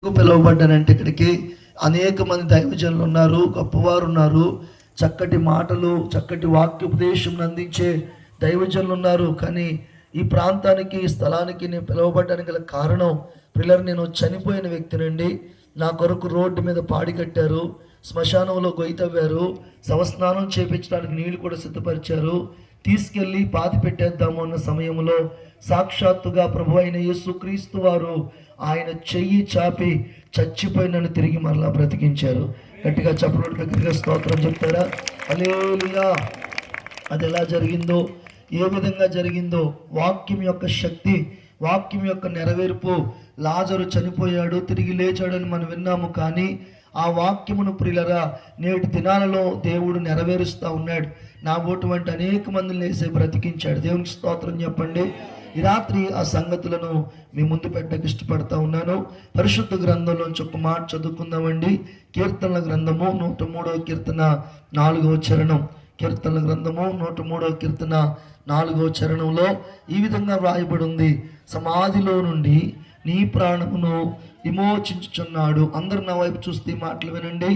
పిలువబడ్డానంటే ఇక్కడికి అనేక మంది దైవజనులు ఉన్నారు, గొప్పవారు ఉన్నారు, చక్కటి మాటలు చక్కటి వాక్యోపదేశం అందించే దైవజనులు ఉన్నారు. కానీ ఈ ప్రాంతానికి ఈ స్థలానికి నేను పిలువబడ్డానికి గల కారణం పిల్లలు, నేను చనిపోయిన వ్యక్తినండి. నా కొరకు రోడ్డు మీద పాడి కట్టారు, శ్మశానంలో గొయ్యి తవ్వారు, శవస్నానం చేపించడానికి నీళ్లు కూడా సిద్ధపరిచారు. తీసుకెళ్ళి పాతి పెట్టేద్దాము అన్న సమయంలో సాక్షాత్తుగా ప్రభు అయిన యేసుక్రీస్తు వారు ఆయన చెయ్యి చాపి చచ్చిపోయి నన్ను తిరిగి మరలా బ్రతికించారు. గట్టిగా చెప్పడం, గట్టిగా స్తోత్రం చెప్తారా? హల్లెలూయా. అది ఎలా జరిగిందో, ఏ విధంగా జరిగిందో, వాక్యం యొక్క శక్తి, వాక్యం యొక్క నెరవేర్పు. లాజరు చనిపోయాడు, తిరిగి లేచాడని మనం విన్నాము. కానీ ఆ వాక్యమును ప్రియులరా నేటి దినాలలో దేవుడు నెరవేరుస్తూ ఉన్నాడు. నా వంటి అనేక మందిని లేసే బ్రతికించాడు. దేవునికి స్తోత్రం చెప్పండి. ఈ రాత్రి ఆ సంగతులను మీ ముందు పెట్టక ఇష్టపడతా ఉన్నాను. పరిశుద్ధ గ్రంథంలోంచి ఒక మాట చదువుకుందామండి. కీర్తనల గ్రంథము 103వ కీర్తన 4వ చరణం. కీర్తనల గ్రంథము 103వ కీర్తన 4వ చరణంలో ఈ విధంగా వ్రాయబడి ఉంది: సమాధిలో నుండి నీ ప్రాణమును విమోచించుచున్నాడు. అందరు నా వైపు చూస్తే ఈ మాటలు వినండి.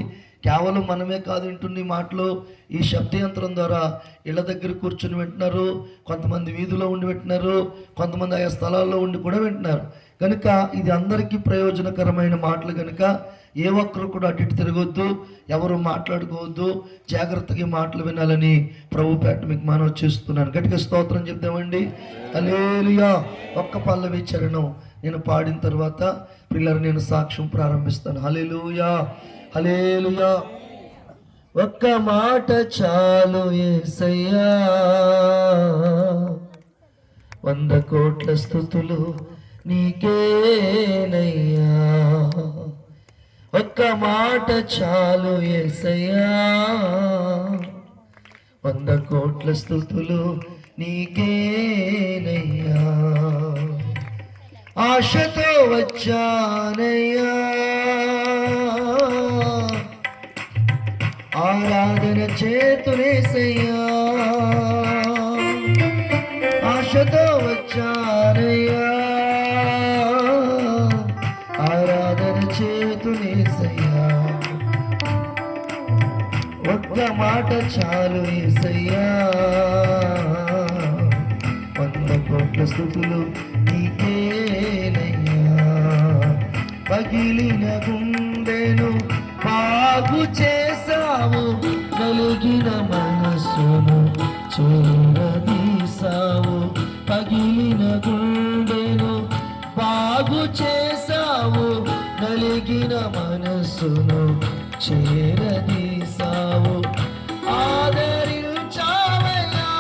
కేవలం మనమే కాదు వింటున్న ఈ మాటలు. ఈ శబ్దయంత్రం ద్వారా ఇళ్ళ దగ్గర కూర్చొని వింటున్నారు, కొంతమంది వీధిలో ఉండి వింటున్నారు, కొంతమంది ఆయా స్థలాల్లో ఉండి కూడా వింటున్నారు. కనుక ఇది అందరికీ ప్రయోజనకరమైన మాటలు. కనుక ఏ ఒక్కరు కూడా అటు ఇటు తిరగొద్దు, ఎవరు మాట్లాడుకోవద్దు, జాగ్రత్తగా మాటలు వినాలని ప్రభు పేట మీకు మనవి చేస్తున్నాను. గట్టిగా స్తోత్రం చెప్తామండి. హల్లెలూయా. ఒక్క పల్లవి చరణం నేను పాడిన తర్వాత పిల్లలు నేను సాక్ష్యం ప్రారంభిస్తాను. హల్లెలూయా, హల్లెలూయా. ఒక్క మాట చాలు యేసయ్యా, 100 కోట్ల స్తుతులు నీకేనయ్యా. ఒక్క మాట చాలు యేసయ్యా, 100 కోట్ల స్తుతులు నీకేనయ్యా. ఆశతో వచ్చానయ్యా, ఆరాధన చేతులేసయ్యా. ఆశతో వచ్చానయ్యా, ఆరాధన చేతులేసయ్యా. ఒక్క మాట చాలు యేసయ్యా, 100 కోట్ల స్తుతులు నీకేనయ్యా. పగిలిన గుండెను బాగు చేసావు, నలిగిన మనసును చేరదీసావు. పగిలిన గుండెను బాగు చేసావు, నలిగిన మనసును చేరదీసావు. ఆదరించావయ్యా,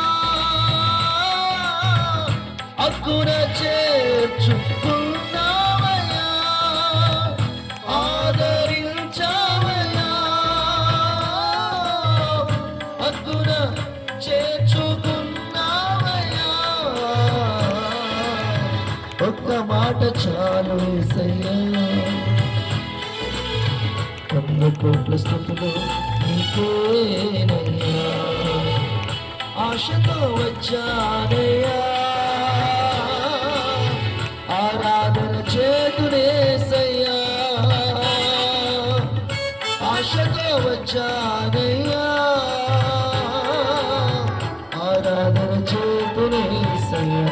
హక్కున చేర్చుకున్నావయ్యా. ఆదరించావయ్యా, హక్కున చేర్చుకున్నావయ్యా. ఒక్క మాట చాలు యేసయ్యా, 100 కోట్ల స్తుతులు నీకేనయ్యా. ఆశతో వచ్చానయ్యా, ఆరాధన చేతులేసయ్యా. ఆశతో వచ్చానయ్యా, ఆరాధన చేతులేసయ్యా.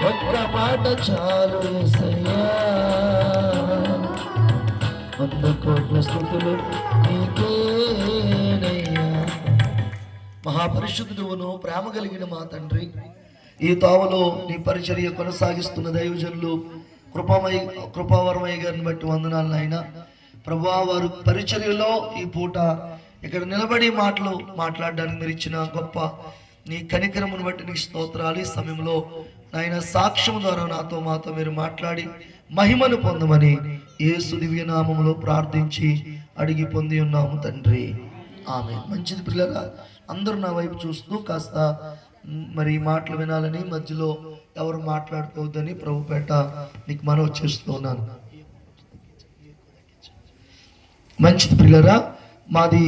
ఒక్క మాట చాలు యేసయ్యా, 100 కోట్ల స్తుతులు నీకేనయ్యా. మహాపరిశుద్ధుడును ప్రేమ కలిగిన మా తండ్రి, ఈ తావలో నీ పరిచర్య కొనసాగిస్తున్న దైవజనులు కృపావరమయ్య గారిని బట్టి వందనాలు నాయన. ప్రభువా, వారు పరిచర్యలో ఈ పూట ఇక్కడ నిలబడి మాటలు మాట్లాడడానికి మీరు ఇచ్చిన గొప్ప నీ కనికరమును బట్టి నీకు స్తోత్రాలు. ఈ సమయంలో నాయన సాక్ష్యం ద్వారా నాతో మాతో మీరు మాట్లాడి మహిమను పొందమని యేసు దివ్య నామములో ప్రార్థించి అడిగి పొంది ఉన్నాము తండ్రి, ఆమేన్. మంచిది పిల్లరా, అందరూ నా వైపు చూస్తూ కాస్త మరి మాటలు వినాలని, మధ్యలో ఎవరు మాట్లాడుకోవద్దని ప్రభుపేట నీకు మనవి చేస్తున్నాను. మంచిది పిల్లరా, మాది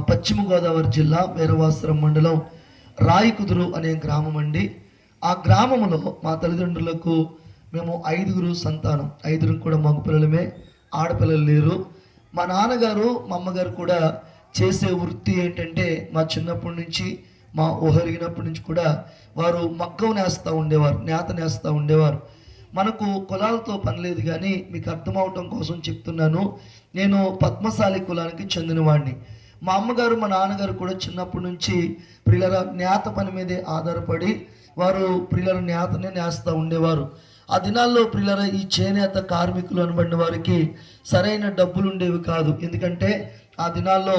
పశ్చిమ గోదావరి జిల్లా వీరవాసరం మండలం రాయికుదురు అనే గ్రామం అండి. ఆ గ్రామంలో మా తల్లిదండ్రులకు మేము 5గురు సంతానం, 5 కూడా మగ పిల్లలమే, ఆడపిల్లలు లేరు. మా నాన్నగారు మా అమ్మగారు కూడా చేసే వృత్తి ఏంటంటే మా చిన్నప్పటి నుంచి మా ఊహరిగినప్పటి నుంచి కూడా వారు మగ్గం నేస్తూ ఉండేవారు, నేత నేస్తూ ఉండేవారు. మనకు కులాలతో పని లేదు, కానీ మీకు అర్థమవటం కోసం చెప్తున్నాను. నేను పద్మశాలి కులానికి చెందినవాడిని. మా అమ్మగారు మా నాన్నగారు కూడా చిన్నప్పటి నుంచి ప్రియుల నేత పని మీదే ఆధారపడి వారు ప్రియుల నేతనే నేస్తూ ఉండేవారు. ఆ దినాల్లో ప్రియుల ఈ చేనేత కార్మికులు అనబడిన వారికి సరైన డబ్బులు ఉండేవి కాదు. ఎందుకంటే ఆ దినాల్లో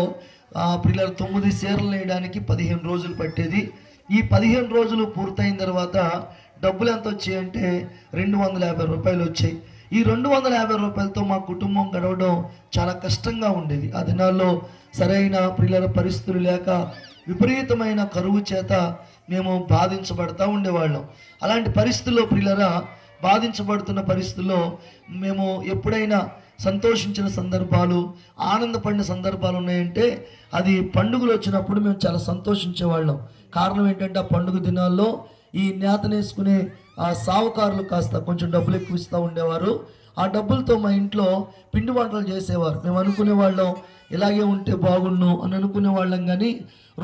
ప్రియుల 9 చీరలు వేయడానికి 15 రోజులు పట్టేది. ఈ 15 రోజులు పూర్తయిన తర్వాత డబ్బులు ఎంత వచ్చాయంటే 250 రూపాయలు వచ్చాయి. ఈ 250 రూపాయలతో మా కుటుంబం గడవడం చాలా కష్టంగా ఉండేది. ఆ దినాల్లో సరైన ప్రియుల పరిస్థితులు లేక విపరీతమైన కరువు చేత మేము బాధించబడతా ఉండేవాళ్ళం. అలాంటి పరిస్థితుల్లో ప్రియులరా, బాధించబడుతున్న పరిస్థితుల్లో మేము ఎప్పుడైనా సంతోషించిన సందర్భాలు, ఆనందపడిన సందర్భాలు ఉన్నాయంటే అది పండుగలు వచ్చినప్పుడు మేము చాలా సంతోషించేవాళ్ళం. కారణం ఏంటంటే ఆ పండుగ దినాల్లో ఈ నేతనేసుకునే ఆ సావుకారులు కాస్త కొంచెం డబ్బులు ఎక్కువ ఇస్తూ ఉండేవారు. ఆ డబ్బులతో మా ఇంట్లో పిండి వంటలు చేసేవారు. మేము అనుకునే వాళ్ళం ఇలాగే ఉంటే బాగుండు అని అనుకునే వాళ్ళం, కానీ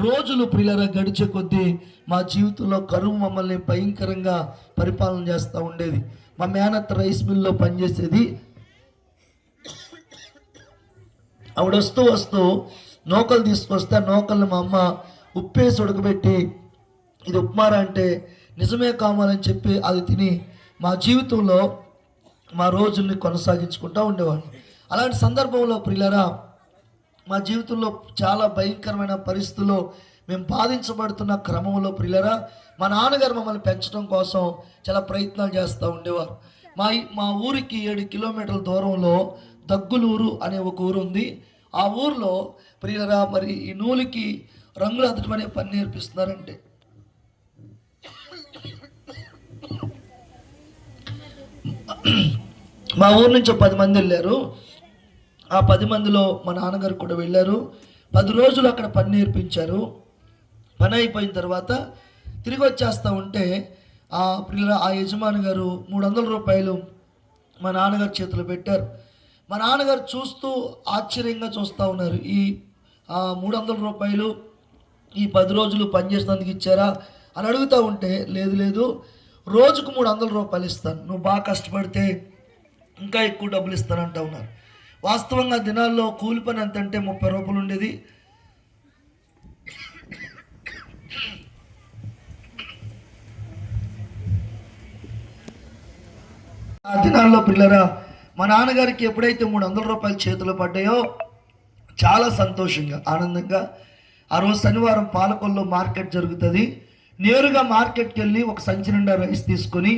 రోజులు ప్రియులరా గడిచే కొద్దీ మా జీవితంలో కరువు మమ్మల్ని భయంకరంగా పరిపాలన చేస్తూ ఉండేది. మా మేనత్త రైస్ మిల్లో పనిచేసేది. ఆవిడ వస్తూ నూకలు తీసుకొస్తే ఆ నూకల్ని మా అమ్మ ఉప్పేసి ఉడకబెట్టి ఇది ఉప్మారా అంటే నిజమే కావాలని చెప్పి అది తిని మా జీవితంలో మా రోజుల్ని కొనసాగించుకుంటూ ఉండేవాళ్ళు. అలాంటి సందర్భంలో ప్రియులరా, మా జీవితంలో చాలా భయంకరమైన పరిస్థితుల్లో మేము బాధించబడుతున్న క్రమంలో ప్రియులరా, మా నాన్నగారు మమ్మల్ని పెంచడం కోసం చాలా ప్రయత్నాలు చేస్తూ ఉండేవారు. మా ఊరికి 7 కిలోమీటర్ల దూరంలో దగ్గులూరు అనే ఒక ఊరు ఉంది. ఆ ఊరిలో ప్రియులరా, మరి ఈ నూలుకి రంగులు అద్దడం అనే పని నేర్పిస్తున్నారంటే మా ఊరు నుంచి 10 మంది వెళ్ళారు. ఆ 10 మందిలో మా నాన్నగారు కూడా వెళ్ళారు. 10 రోజులు అక్కడ పని నేర్పించారు. పని అయిపోయిన తర్వాత తిరిగి వచ్చేస్తూ ఉంటే ఆ యజమాని గారు 300 రూపాయలు మా నాన్నగారు చేతిలో పెట్టారు. మా నాన్నగారు చూస్తూ ఆశ్చర్యంగా చూస్తూ ఉన్నారు. ఈ 300 రూపాయలు ఈ 10 రోజులు పనిచేసినందుకు ఇచ్చారా అని అడుగుతూ ఉంటే, లేదు రోజుకు 300 రూపాయలు ఇస్తాను, నువ్వు బాగా కష్టపడితే ఇంకా ఎక్కువ డబ్బులు ఇస్తానంటా ఉన్నారు. వాస్తవంగా దినాల్లో కూలి పని ఎంత అంటే 30 రూపాయలు ఉండేది. ఆ దినాల్లో పిల్లరా, మా నాన్నగారికి ఎప్పుడైతే 300 రూపాయలు చేతిలో పడ్డాయో చాలా సంతోషంగా, ఆనందంగా, ఆ రోజు శనివారం పాలకొల్లో మార్కెట్ జరుగుతుంది. నేరుగా మార్కెట్కి వెళ్ళి ఒక సంచి నిండా రైస్ తీసుకొని,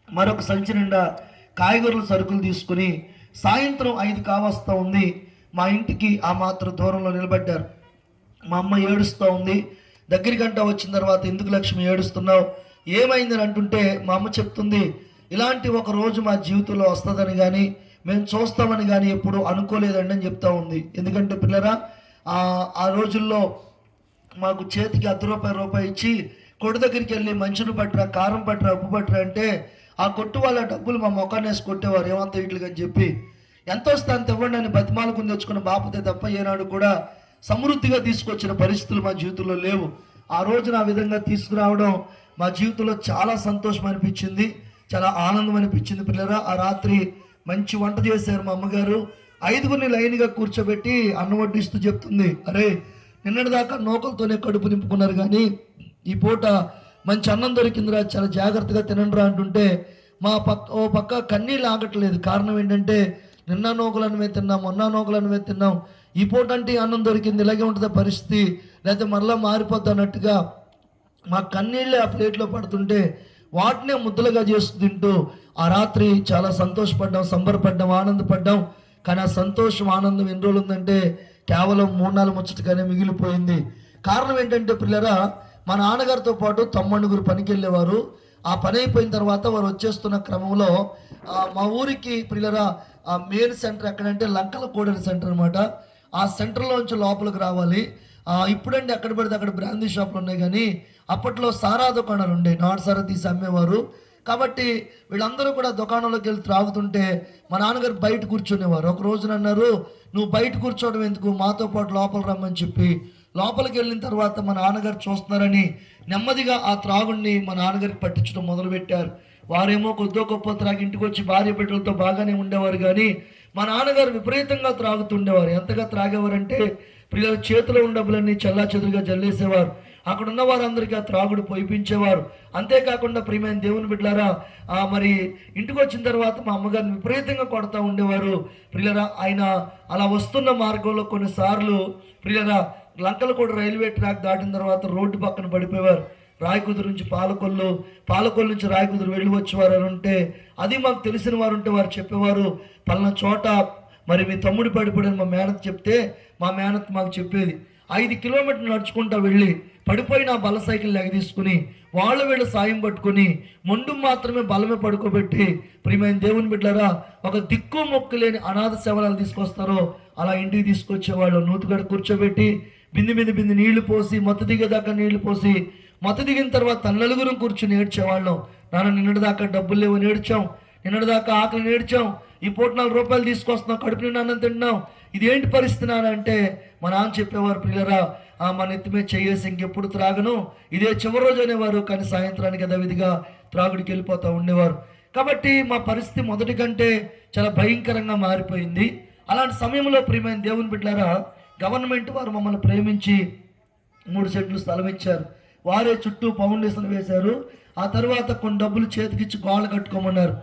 మరొక సంచి నిండా కాయగూరల సరుకులు తీసుకొని సాయంత్రం 5 కావస్తూ ఉంది. మా ఇంటికి ఆ మాత్రం దూరంలో నిలబడ్డారు. మా అమ్మ ఏడుస్తూ ఉంది. దగ్గరికంట వచ్చిన తర్వాత, ఎందుకు లక్ష్మి ఏడుస్తున్నావు, ఏమైందని అంటుంటే మా అమ్మ చెప్తుంది, ఇలాంటి ఒక రోజు మా జీవితంలో వస్తుందని కానీ మేము చూస్తామని కానీ ఎప్పుడు అనుకోలేదండి అని చెప్తా ఉంది. ఎందుకంటే పిల్లరా, ఆ రోజుల్లో మాకు చేతికి ₹10 ఇచ్చి కొట్టు దగ్గరికి వెళ్ళి మంచును పట్టరా, కారం పట్టరా, ఉప్పు పట్టరా అంటే ఆ కొట్టు వాళ్ళ డబ్బులు మా మొఖాన్ని వేసి కొట్టేవారు. ఏమంత ఇట్లుగా అని చెప్పి ఎంత వస్తే అంత ఇవ్వండి అని బతిమాలకు తెచ్చుకున్న బాపతే తప్ప ఏనాడు కూడా సమృద్ధిగా తీసుకొచ్చిన పరిస్థితులు మా జీవితంలో లేవు. ఆ రోజున ఆ విధంగా తీసుకురావడం మా జీవితంలో చాలా సంతోషం అనిపించింది, చాలా ఆనందం అనిపించింది. పిల్లరా, ఆ రాత్రి మంచి వంట చేశారు మా అమ్మగారు. 5గురిని లైన్గా కూర్చోబెట్టి అన్నం వడ్డిస్తూ చెప్తుంది, అరే నిన్నటిదాకా నూకలతోనే కడుపు నింపుకున్నారు, కానీ ఈ పూట మంచి అన్నం దొరికిందిరా, చాలా జాగ్రత్తగా తినండిరా అంటుంటే ఓ పక్క కన్నీళ్ళు ఆగట్లేదు. కారణం ఏంటంటే నిన్న నూకలన్నమే తిన్నాం, మొన్న నూకలన్నమే తిన్నాం, ఈ పూట అంటే అన్నం దొరికింది, ఇలాగే ఉంటుంది పరిస్థితి, లేకపోతే మరలా మారిపోద్ది అన్నట్టుగా మా కన్నీళ్ళే ఆ ప్లేట్లో పడుతుంటే వాటినే ముద్దలుగా చేస్తూ తింటూ ఆ రాత్రి చాలా సంతోషపడ్డాం, సంబరపడ్డాం, ఆనందపడ్డాం. కానీ ఆ సంతోషం, ఆనందం ఎన్ని రోజులు ఉందంటే కేవలం 3-4 ముచ్చటగానే మిగిలిపోయింది. కారణం ఏంటంటే పిల్లరా, మా నాన్నగారితో పాటు తమ్ముడుగురు పనికి వెళ్ళేవారు. ఆ పని అయిపోయిన తర్వాత వారు వచ్చేస్తున్న క్రమంలో మా ఊరికి పిల్లరా మెయిన్ సెంటర్ ఎక్కడంటే లంకల కోడలి సెంటర్ అనమాట. ఆ సెంటర్లోంచి లోపలికి రావాలి. ఇప్పుడంటే ఎక్కడ పడితే అక్కడ బ్రాందీ షాపులు ఉన్నాయి, కానీ అప్పట్లో సారా దుకాణాలు ఉండే, నాటు సారా తీసి అమ్మేవారు. కాబట్టి వీళ్ళందరూ కూడా దుకాణంలోకి వెళ్ళి త్రాగుతుంటే మా నాన్నగారు బయట కూర్చునేవారు. ఒక రోజున అన్నారు, నువ్వు బయట కూర్చోవడం ఎందుకు, మాతో పాటు లోపల రమ్మని చెప్పి లోపలికి వెళ్ళిన తర్వాత మా నాన్నగారు చూస్తున్నారని నెమ్మదిగా ఆ త్రాగుడిని మా నాన్నగారికి పట్టించడం మొదలుపెట్టారు. వారేమో కొద్దో గొప్ప త్రాగి ఇంటికి వచ్చి భార్య బిడ్డలతో బాగానే ఉండేవారు, కానీ మా నాన్నగారు విపరీతంగా త్రాగుతుండేవారు. ఎంతగా త్రాగేవారంటే పిల్లల చేతిలో ఉన్న డబ్బులన్నీ చెల్లా చెదురుగా జల్లేసేవారు. అక్కడ ఉన్న వారందరికీ ఆ త్రాగుడు పోయిపించేవారు. అంతేకాకుండా ప్రియమైన దేవుని బిడ్డలారా, మరి ఇంటికి వచ్చిన తర్వాత మా అమ్మగారిని విపరీతంగా కొడతా ఉండేవారు. ప్రియులరా, ఆయన అలా వస్తున్న మార్గంలో కొన్నిసార్లు ప్రియులరా లంకలకోట రైల్వే ట్రాక్ దాటిన తర్వాత రోడ్డు పక్కన పడిపోయేవారు. రాయకుదురు నుంచి పాలకొల్లు నుంచి రాయకుదురు వెళ్ళి వచ్చేవారు అని ఉంటే, అది మాకు తెలిసిన వారు ఉంటే వారు చెప్పేవారు, పలానా చోట మరి మీ తమ్ముడు పడిపోయాడని మా మేనత్ చెప్తే మా మేనత్ మాకు చెప్పేది. 5 కిలోమీటర్లు నడుచుకుంటా వెళ్ళి పడిపోయిన బల సైకిల్ ఎగదీసుకుని వాళ్ళు వీళ్ళు సాయం పట్టుకుని మొండు మాత్రమే బలమే పడుకోబెట్టి ప్రియమైన దేవుని బిడ్డలారా ఒక దిక్కు మొక్కు లేని అనాథ శవరాలు తీసుకొస్తారో అలా ఇంటికి తీసుకొచ్చేవాళ్ళు. నూతుగడ కూర్చోబెట్టి బింది నీళ్లు పోసి మత్తు దిగేదాకా నీళ్లు పోసి మత్తు దిగిన తర్వాత తల్లలుగురు కూర్చుని ఏడ్చేవాళ్ళం. నాన్న నిన్నటిదాకా డబ్బులు లేవు నేడ్చాం, నిన్నటిదాకా ఆకలి నేడ్చాం, ఈ పూట 4 రూపాయలు తీసుకొస్తున్నాం, కడుపు నిండా అన్నం తింటున్నాం, ఇదేంటి పరిస్థితి నానంటే మా నాన్న చెప్పేవారు, పిల్లరా మన ఎత్తి మీద చేయేసి ఇంకెప్పుడు త్రాగను, ఇదే చివరి రోజు అనేవారు. కానీ సాయంత్రానికి యథావిధిగా త్రాగుడికి వెళ్ళిపోతూ ఉండేవారు. కాబట్టి మా పరిస్థితి మొదటి కంటే చాలా భయంకరంగా మారిపోయింది. అలాంటి సమయంలో ప్రియమైన దేవుని బిడ్డలారా గవర్నమెంట్ వారు మమ్మల్ని ప్రేమించి 3 సెంట్లు స్థలం ఇచ్చారు. వారే చుట్టూ ఫౌండేషన్ వేశారు. ఆ తర్వాత కొన్ని డబ్బులు చేతికిచ్చి గోళ్ళ కట్టుకోమన్నారు.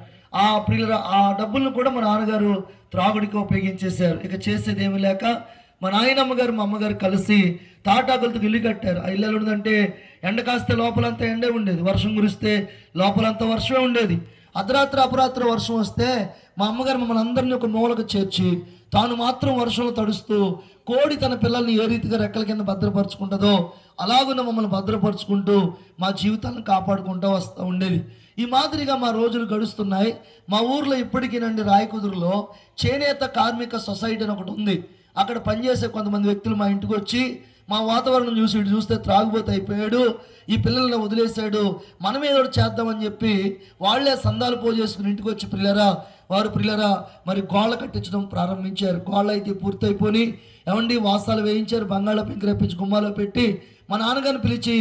ఆ ప్రియుల ఆ డబ్బులను కూడా మా నాన్నగారు త్రాగుడికి ఉపయోగించేశారు. ఇక చేసేది ఏమి లేక మా నాయనమ్మ గారు మా అమ్మగారు కలిసి తాటాకులతో ఇల్లు కట్టారు. ఆ ఇల్లు ఉందంటే ఎండ కాస్తే లోపలంతా ఎండే ఉండేది, వర్షం కురిస్తే లోపలంతా వర్షమే ఉండేది. అపరాత్రి వర్షం వస్తే మా అమ్మగారు మమ్మల్ని అందరినీ ఒక మూలకు చేర్చి తాను మాత్రం వర్షంలో తడుస్తూ కోడి తన పిల్లల్ని ఏ రీతిగా రెక్కల కింద భద్రపరుచుకుంటుందో అలాగున్న మమ్మల్ని భద్రపరుచుకుంటూ మా జీవితాలను కాపాడుకుంటూ వస్తూ ఉండేది. ఈ మాదిరిగా మా రోజులు గడుస్తున్నాయి. మా ఊర్లో ఇప్పటికీనండి రాయకుదురులో చేనేత కార్మిక సొసైటీ అని ఒకటి ఉంది. అక్కడ పనిచేసే కొంతమంది వ్యక్తులు మా ఇంటికి వచ్చి మా వాతావరణం చూసి ఇటు చూస్తే త్రాగుబోతు అయిపోయాడు, ఈ పిల్లల్ని వదిలేశాడు, మనం ఏదో చేద్దామని చెప్పి వాళ్లే సందాలు పోజేసుకుని ఇంటికి వచ్చి పిల్లరా మరి గోళ్ళ కట్టించడం ప్రారంభించారు. గోళ్ళ అయితే పూర్తయిపోయి ఏమండి వాసాలు వేయించారు, బంగాళ పెంకి రప్పించి గుమ్మాలో పెట్టి మా నాన్నగారిని పిలిచి,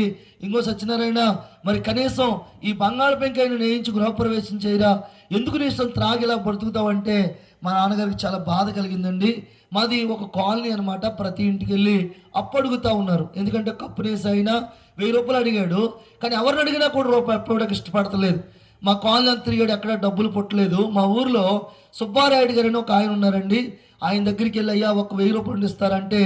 ఇంకో సత్యనారాయణ మరి కనీసం ఈ బంగాళ పెంకైనా నేయించి గృహప్రవేశం చేయరా, ఎందుకు నీ ఇష్టం త్రాగిలా బ్రతుకుతావంటే మా నాన్నగారికి చాలా బాధ కలిగిందండి. మాది ఒక కాలనీ అనమాట. ప్రతి ఇంటికి వెళ్ళి అప్పు అడుగుతూ ఉన్నారు. ఎందుకంటే కప్పునేసి అయినా 1000 రూపాయలు అడిగాడు, కానీ ఎవరిని అడిగినా కూడా రూపాయి అప్పు ఇష్టపడతలేదు. మా కాలనీ అంతా తిరిగాడు, ఎక్కడ డబ్బులు పుట్టలేదు. మా ఊర్లో సుబ్బారాయుడు గారు అని ఒక ఆయన ఉన్నారండి. ఆయన దగ్గరికి వెళ్ళి అయ్యా ఒక 1000 రూపాయలు ఇస్తారంటే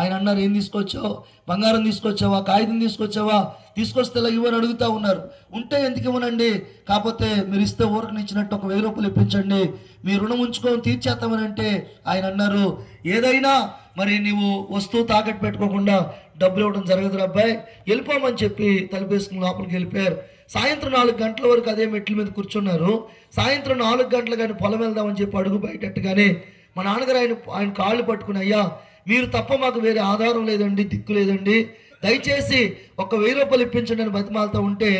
ఆయన అన్నారు, ఏం తీసుకొచ్చావు, బంగారం తీసుకొచ్చావా, కాగితం తీసుకొచ్చావా, తీసుకొస్తే ఇలా ఇవ్వని అడుగుతూ ఉన్నారు. ఉంటే ఎందుకు ఇవ్వనండి, కాకపోతే మీరు ఇస్తే ఊరికి ఇచ్చినట్టు ఒక 1000 రూపాయలు ఇప్పించండి, మీ రుణం ఉంచుకొని తీర్చేస్తామని అంటే ఆయన అన్నారు, ఏదైనా మరి నీవు వస్తువు తాకట్టు పెట్టుకోకుండా డబ్బులు ఇవ్వడం జరగదు అబ్బాయి, వెళ్ళిపోమని చెప్పి తలుపేసుకుని లోపలికి వెళ్ళిపోయారు. సాయంత్రం 4 గంటల వరకు అదే మెట్ల మీద కూర్చున్నారు. సాయంత్రం 4 గంటలు కానీ పొలం వెళ్దామని చెప్పి అడుగు బయటట్టుగానే మా నాన్నగారు ఆయన కాళ్ళు పట్టుకుని, అయ్యా మీరు తప్ప మాకు వేరే ఆధారం లేదండి, దిక్కు లేదండి, దయచేసి ఒక 1000 రూపాయలు ఇప్పించండి అని బతిమాలతో ఉంటే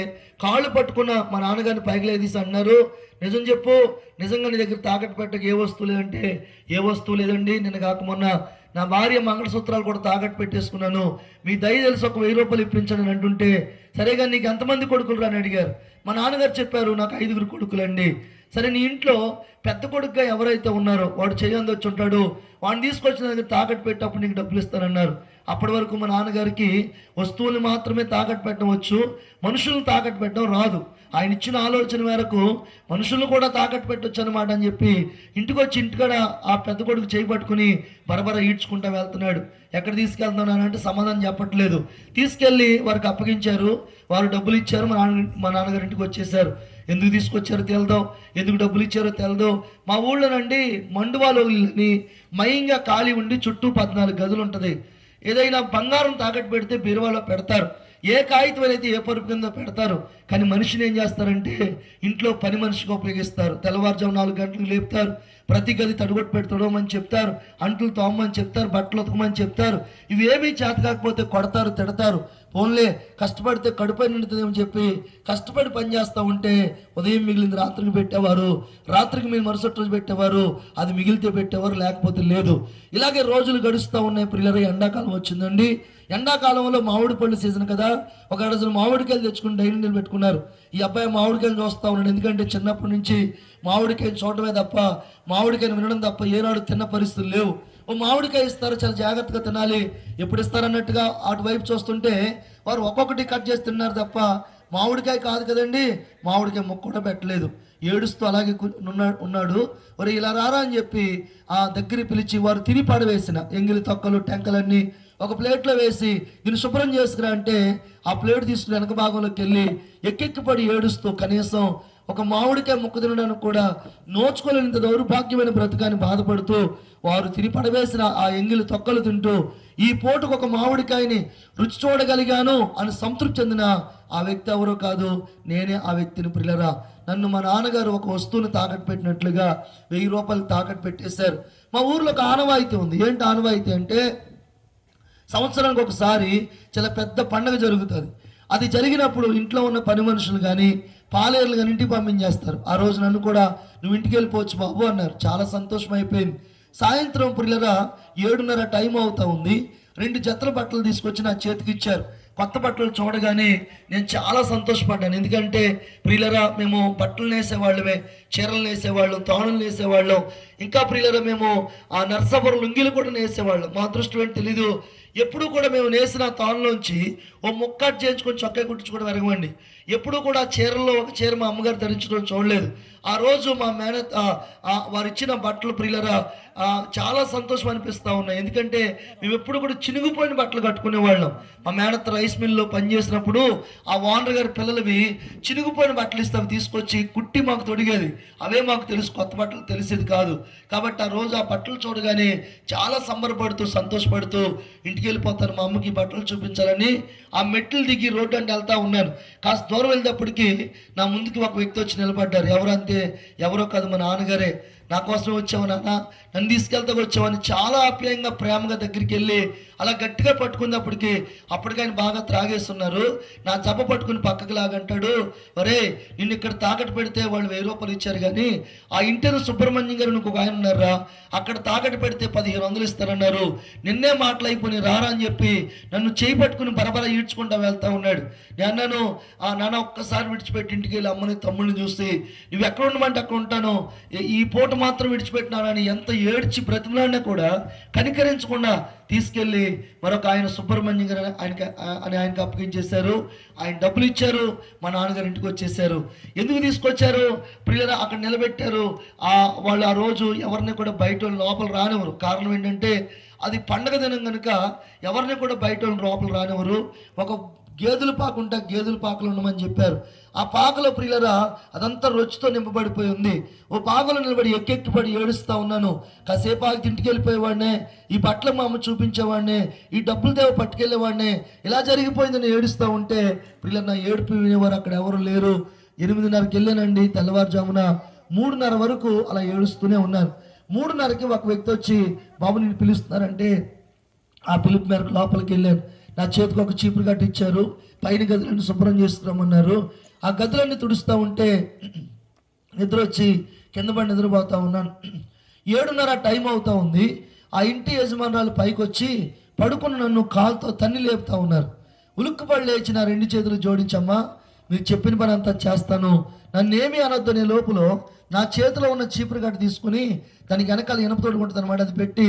కాళ్ళు పట్టుకున్న మా నాన్నగారిని పైకి లేదీసి అన్నారు, నిజం చెప్పు, నిజంగా నీ దగ్గర తాకట్టు పెట్టక ఏ వస్తువు లేదంటే ఏ వస్తువు లేదండి, నిన్న కాక మొన్న నా భార్య మంగళసూత్రాలు కూడా తాకట్టు పెట్టేసుకున్నాను, మీ దయ తెలిసి ఒక 1000 రూపాయలు ఇప్పించండి అని అంటుంటే, సరేగా నీకు ఎంతమంది కొడుకులు అని అడిగారు. మా నాన్నగారు చెప్పారు, నాకు 5 కొడుకులండి. సరే నీ ఇంట్లో పెద్ద కొడుకుగా ఎవరైతే ఉన్నారో వాడు చేయంది వచ్చి ఉంటాడు, వాడిని తీసుకొచ్చిన దగ్గర తాకట్టు పెట్టేటప్పుడు నీకు డబ్బులు ఇస్తానన్నారు. అప్పటి వరకు మా నాన్నగారికి వస్తువులు మాత్రమే తాకట్టు పెట్టవచ్చు, మనుషులను తాకట్టు పెట్టడం రాదు. ఆయన ఇచ్చిన ఆలోచన మేరకు మనుషులను కూడా తాకట్టు పెట్టవచ్చు అనమాట అని చెప్పి ఇంటికి వచ్చి ఇంటికాడ ఆ పెద్ద కొడుకు చేయబట్టుకుని బరబర ఈడ్చుకుంటా వెళ్తున్నాడు. ఎక్కడ తీసుకెళ్తున్నాను అంటే సమాధానం చెప్పట్లేదు. తీసుకెళ్ళి వారికి అప్పగించారు, వారు డబ్బులు ఇచ్చారు. మా నాన్నగారి ఇంటికి వచ్చేసారు. ఎందుకు తీసుకొచ్చారో తెలదో, ఎందుకు డబ్బులు ఇచ్చారో తెలదో. మా ఊళ్ళోనండి మండువాలోని మయంగా ఖాళీ ఉండి చుట్టూ 14 గదులు ఉంటుంది. ఏదైనా బంగారం తాకట్టు పెడితే బీరువాలో పెడతారు, ఏ కాగితం అయితే ఏ పరుపు కింద పెడతారు. కానీ మనిషిని ఏం చేస్తారంటే ఇంట్లో పని మనిషిగా ఉపయోగిస్తారు. తెల్లవారుజాము 4 గంటలకు లేపుతారు, ప్రతి గది తడుగొట్టు పెట్టి తొడవమని చెప్తారు, అంట్లు తోమని చెప్తారు, బట్టలు ఉతకమని చెప్తారు. ఇవేమీ చేత కాకపోతే కొడతారు, తిడతారు. ఫోన్లే కష్టపడితే కడుపై నిండుతుందేమని చెప్పి కష్టపడి పని చేస్తూ ఉంటే ఉదయం మిగిలింది రాత్రికి పెట్టేవారు, రాత్రికి మీరు మరుసటి రోజు పెట్టేవారు, అది మిగిలితే పెట్టేవారు, లేకపోతే లేదు. ఇలాగే రోజులు గడుస్తూ ఉన్నాయి. పిల్లలు ఎండాకాలం వచ్చిందండి. ఎండాకాలంలో మామిడి పళ్ళు సీజన్ కదా, ఒక డజన్ మామిడికాయలు తెచ్చుకుని డైనింగ్ టేబుల్ పెట్టుకున్నారు. ఈ అబ్బాయి మామిడికాయలు చూస్తూ ఉన్నాడు. ఎందుకంటే చిన్నప్పటి నుంచి మామిడికాయలు చూడటమే తప్ప మామిడికాయలు వినడం తప్ప ఏనాడు తిన్న పరిస్థితులు లేవు. ఓ మామిడికాయ ఇస్తారు, చాలా జాగ్రత్తగా తినాలి, ఎప్పుడు ఇస్తారన్నట్టుగా అటువైపు చూస్తుంటే వారు ఒక్కొక్కటి కట్ చేసి తిన్నారు తప్ప మామిడికాయ కాదు కదండి, మామిడికాయ ముక్క కూడా పెట్టలేదు. ఏడుస్తూ అలాగే ఉన్నాడు. మరి ఇలా రారా అని చెప్పి ఆ దగ్గర పిలిచి వారు తిని పడవేసిన ఎంగిలి తొక్కలు టెంకలన్నీ ఒక ప్లేట్లో వేసి దీన్ని శుభ్రం చేసుకురా అంటే ఆ ప్లేట్ తీసుకుని వెనక భాగంలోకి వెళ్ళి ఎక్కెక్కిపడి ఏడుస్తూ కనీసం ఒక మామిడికాయ ముక్క తినడానికి కూడా నోచుకోలేనంత దౌర్భాగ్యమైన బ్రతుకాన్ని బాధపడుతూ వారు తిని పడవేసిన ఆ ఎంగిలి తొక్కలు తింటూ ఈ పూటకు ఒక మామిడికాయని రుచి చూడగలిగాను అని సంతృప్తి చెందిన ఆ వ్యక్తి ఎవరో కాదు, నేనే ఆ వ్యక్తిని. ప్రియులరా, నన్ను మా నాన్నగారు ఒక వస్తువుని తాకట్టు పెట్టినట్లుగా 1000 రూపాయలు తాకట్టు పెట్టేశారు. మా ఊర్లో ఒక ఆనవాయితీ ఉంది. ఏంటి ఆనవాయితీ అంటే, సంవత్సరానికి ఒకసారి చాలా పెద్ద పండుగ జరుగుతుంది. అది జరిగినప్పుడు ఇంట్లో ఉన్న పని మనుషులు కానీ పాలేర్లు కానీ ఇంటికి పంపించేస్తారు. ఆ రోజు నన్ను కూడా నువ్వు ఇంటికి వెళ్ళిపోవచ్చు బాబు అన్నారు. చాలా సంతోషం అయిపోయింది. సాయంత్రం ప్రియులరా 7:30 టైం అవుతా ఉంది. 2 జతల బట్టలు తీసుకొచ్చి నా చేతికి ఇచ్చారు. కొత్త బట్టలు చూడగానే నేను చాలా సంతోషపడ్డాను. ఎందుకంటే ప్రియులరా, మేము బట్టలు నేసేవాళ్ళమే, చీరలు నేసేవాళ్ళం, తాణులు నేసేవాళ్ళం, ఇంకా ప్రియులరా మేము ఆ నర్సాపురం లుంగిలు కూడా నేసేవాళ్ళం. మా అదృష్టం ఏంటి తెలీదు, ఎప్పుడు కూడా మేము నేసిన తానులోంచి ఓ ముక్క చేయించుకొని చొక్కా కుట్టించుకోవడం ఎరగమండి. ఎప్పుడు కూడా చీరల్లో ఒక చీర మా అమ్మగారు ధరించడం చూడలేదు. ఆ రోజు మా మేనత్ వారు ఇచ్చిన బట్టలు ప్రియులరా చాలా సంతోషం అనిపిస్తూ ఉన్నాయి. ఎందుకంటే మేము ఎప్పుడు కూడా చినిగిపోయిన బట్టలు కట్టుకునేవాళ్ళం. మా మేనత్ రైస్ మిల్లో పనిచేసినప్పుడు ఆ ఓనర్ గారి పిల్లలవి చినిగిపోయిన బట్టలు ఇస్తాం తీసుకొచ్చి కుట్టి మాకు తొడిగేది. అవే మాకు తెలుసు, కొత్త బట్టలు తెలిసేది కాదు. కాబట్టి ఆ రోజు ఆ బట్టలు చూడగానే చాలా సంబరపడుతూ సంతోషపడుతూ ఇంటికి వెళ్ళిపోతాను, మా అమ్మకి బట్టలు చూపించాలని ఆ మెట్లు దిగి రోడ్డు అంటే వెళ్తా ఉన్నాను. కాస్త దూరం వెళ్ళేటప్పటికి నా ముందుకి ఒక వ్యక్తి వచ్చి నిలబడ్డారు. ఎవరంతే, ఎవరో కాదు, మా నాన్నగారే. నా కోసం వచ్చావు నాన్న, నన్ను తీసుకెళ్తా వచ్చావని చాలా ఆప్యాయంగా ప్రేమగా దగ్గరికి వెళ్ళి అలా గట్టిగా పట్టుకున్నప్పటికీ అప్పటికైనా బాగా త్రాగేస్తున్నారు. నా జబ్బ పట్టుకుని పక్కకి లాగంటాడు, ఒరే నిన్ను ఇక్కడ తాకట్టు పెడితే వాళ్ళు 1000 రూపాయలు ఇచ్చారు, కానీ ఆ ఇంటిని సుబ్రహ్మణ్యం గారు ఇంకొక ఆయన ఉన్నారా, అక్కడ తాకట్టు పెడితే 1500 ఇస్తారన్నారు. నిన్నే మాటలు అయిపోయి రారా అని చెప్పి నన్ను చేయి పట్టుకుని బరబర ఈడ్చుకుంటా వెళ్తా ఉన్నాడు. నేను అన్నాను, నాన్న ఒక్కసారి విడిచిపెట్టి ఇంటికి వెళ్ళి అమ్మని తమ్ముడిని చూసి నువ్వు ఎక్కడ ఉండమంటే అక్కడ ఉంటాను, ఈ పూట మాత్రం విడిచిపెట్టినానని ఎంత ఏడ్చి బ్రతిమలాడినా కూడా కనికరించకుండా తీసుకెళ్ళి మరొక ఆయన సుబ్రహ్మణ్యం గారు ఆయనకి అప్పగించేశారు. ఆయన డబ్బులు ఇచ్చారు, మా నాన్నగారు ఇంటికి వచ్చేసారు. ఎందుకు తీసుకొచ్చారు ప్రియులరా, అక్కడ నిలబెట్టారు. వాళ్ళు ఆ రోజు ఎవరిని కూడా బయట లోపల రానివ్వరు. కారణం ఏంటంటే అది పండగ దినం కనుక ఎవరిని కూడా బయట లోపల రానివ్వరు. ఒక గేదెల పాకు ఉంటే గేదెల పాకలు ఉండమని చెప్పారు. ఆ పాకలో ప్రియులరా అదంతా రొచ్చుతో నింపబడిపోయి ఉంది. ఓ పాకలో నిలబడి ఎక్కెక్కిపడి ఏడుస్తూ ఉన్నాను. కాసేపు ఆగి ఇంటికి వెళ్ళిపోయేవాడినే, ఈ బట్టలు మా అమ్మ చూపించేవాడినే, ఈ డబ్బులు దేవ పట్టుకెళ్ళేవాడినే, ఇలా జరిగిపోయిందని ఏడుస్తూ ఉంటే ప్రియుల నా ఏడుపు వినేవారు అక్కడ ఎవరు లేరు. 8:30కి వెళ్ళానండి. తెల్లవారుజామున 3:30 వరకు అలా ఏడుస్తూనే ఉన్నాను. 3:30కి ఒక వ్యక్తి వచ్చి బాబు నేను పిలుస్తున్నారంటే ఆ పిలుపు మేరకు లోపలికి వెళ్ళాను. నా చేతికి ఒక చీపురు గట్ట ఇచ్చారు. పైన గదులన్నీ శుభ్రం చేసుకురామన్నారు. ఆ గదులన్నీ తుడుస్తూ ఉంటే నిద్ర వచ్చి కింద పడి నిద్రపోతూ ఉన్నాను. 7:30 టైం అవుతా ఉంది. ఆ ఇంటి యజమానురాలు పైకి వచ్చి పడుకున్న నన్ను కాలుతో తన్ని లేపుతా ఉన్నారు. ఉలుక్కుపడి లేచి నా 2 చేతులు జోడించమ్మా, మీరు చెప్పిన పని అంతా చేస్తాను, నన్నేమీ అనొద్దనే లోపల నా చేతిలో ఉన్న చీపురు గట్ట తీసుకుని దానికి వెనకాల ఇనపతోడు కొట్టుతుంది అనమాట. అది పెట్టి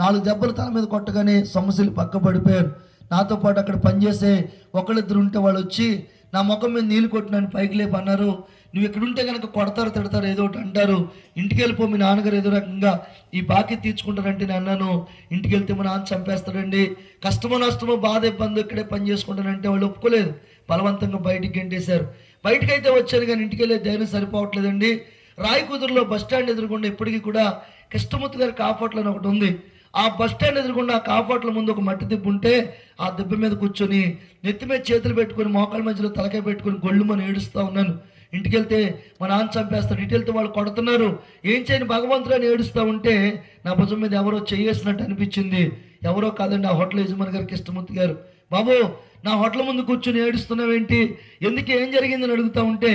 4 దెబ్బలు తల మీద కొట్టగానే సమస్యలు పక్క పడిపోయారు. నాతో పాటు అక్కడ పనిచేసే ఒకళ్ళిద్దరు ఉంటే వాళ్ళు వచ్చి నా ముఖం మీద నీళ్ళు కొట్టినని పైకి లేపు అన్నారు. నువ్వు ఎక్కడుంటే కనుక కొడతారు, తిడతారు, ఏదో ఒకటి అంటారు, ఇంటికి వెళ్ళిపో, మీ నాన్నగారు ఏదో రకంగా ఈ బాకీ తీర్చుకుంటారంటే నేను అన్నాను, ఇంటికి వెళ్తే మా నాన్న చంపేస్తాడండి, కష్టమో నష్టమో బాధ ఇబ్బంది ఇక్కడే పని చేసుకుంటానంటే వాళ్ళు ఒప్పుకోలేదు. బలవంతంగా బయటికి గెంటేశారు. బయటకు అయితే వచ్చాను కానీ ఇంటికి వెళ్ళే ధైర్యం సరిపోవట్లేదండి. రాయకుదురులో బస్టాండ్ ఎదురుగుండా ఇప్పటికీ కూడా కృష్ణమూర్తి గారి కాపాట్లు అని ఒకటి ఉంది. ఆ బస్టాండ్ ఎదురుగుండా ఆ కాపాట్ల ముందు ఒక మట్టి దిబ్బ ఉంటే ఆ దిబ్బ మీద కూర్చొని నెత్తి మీద చేతులు పెట్టుకుని మోకాళ్ళ మధ్యలో తలకాయ పెట్టుకుని గొళ్ళుమని ఏడుస్తూ ఉన్నాను. ఇంటికి వెళ్తే మా నాన్న చంపేస్తాడు, ఇటు వెళ్తే వాళ్ళు కొడుతున్నారు, ఏం చేయని భగవంతుని ఏడుస్తూ ఉంటే నా భుజం మీద ఎవరో చేయేసినట్టు అనిపించింది. ఎవరో కాదండి, ఆ హోటల్ యజమాని గారు కృష్ణమూర్తి గారు. బాబు నా హోటల్ ముందు కూర్చొని ఏడుస్తున్నావేంటి, ఎందుకు, ఏం జరిగిందని అడుగుతూ ఉంటే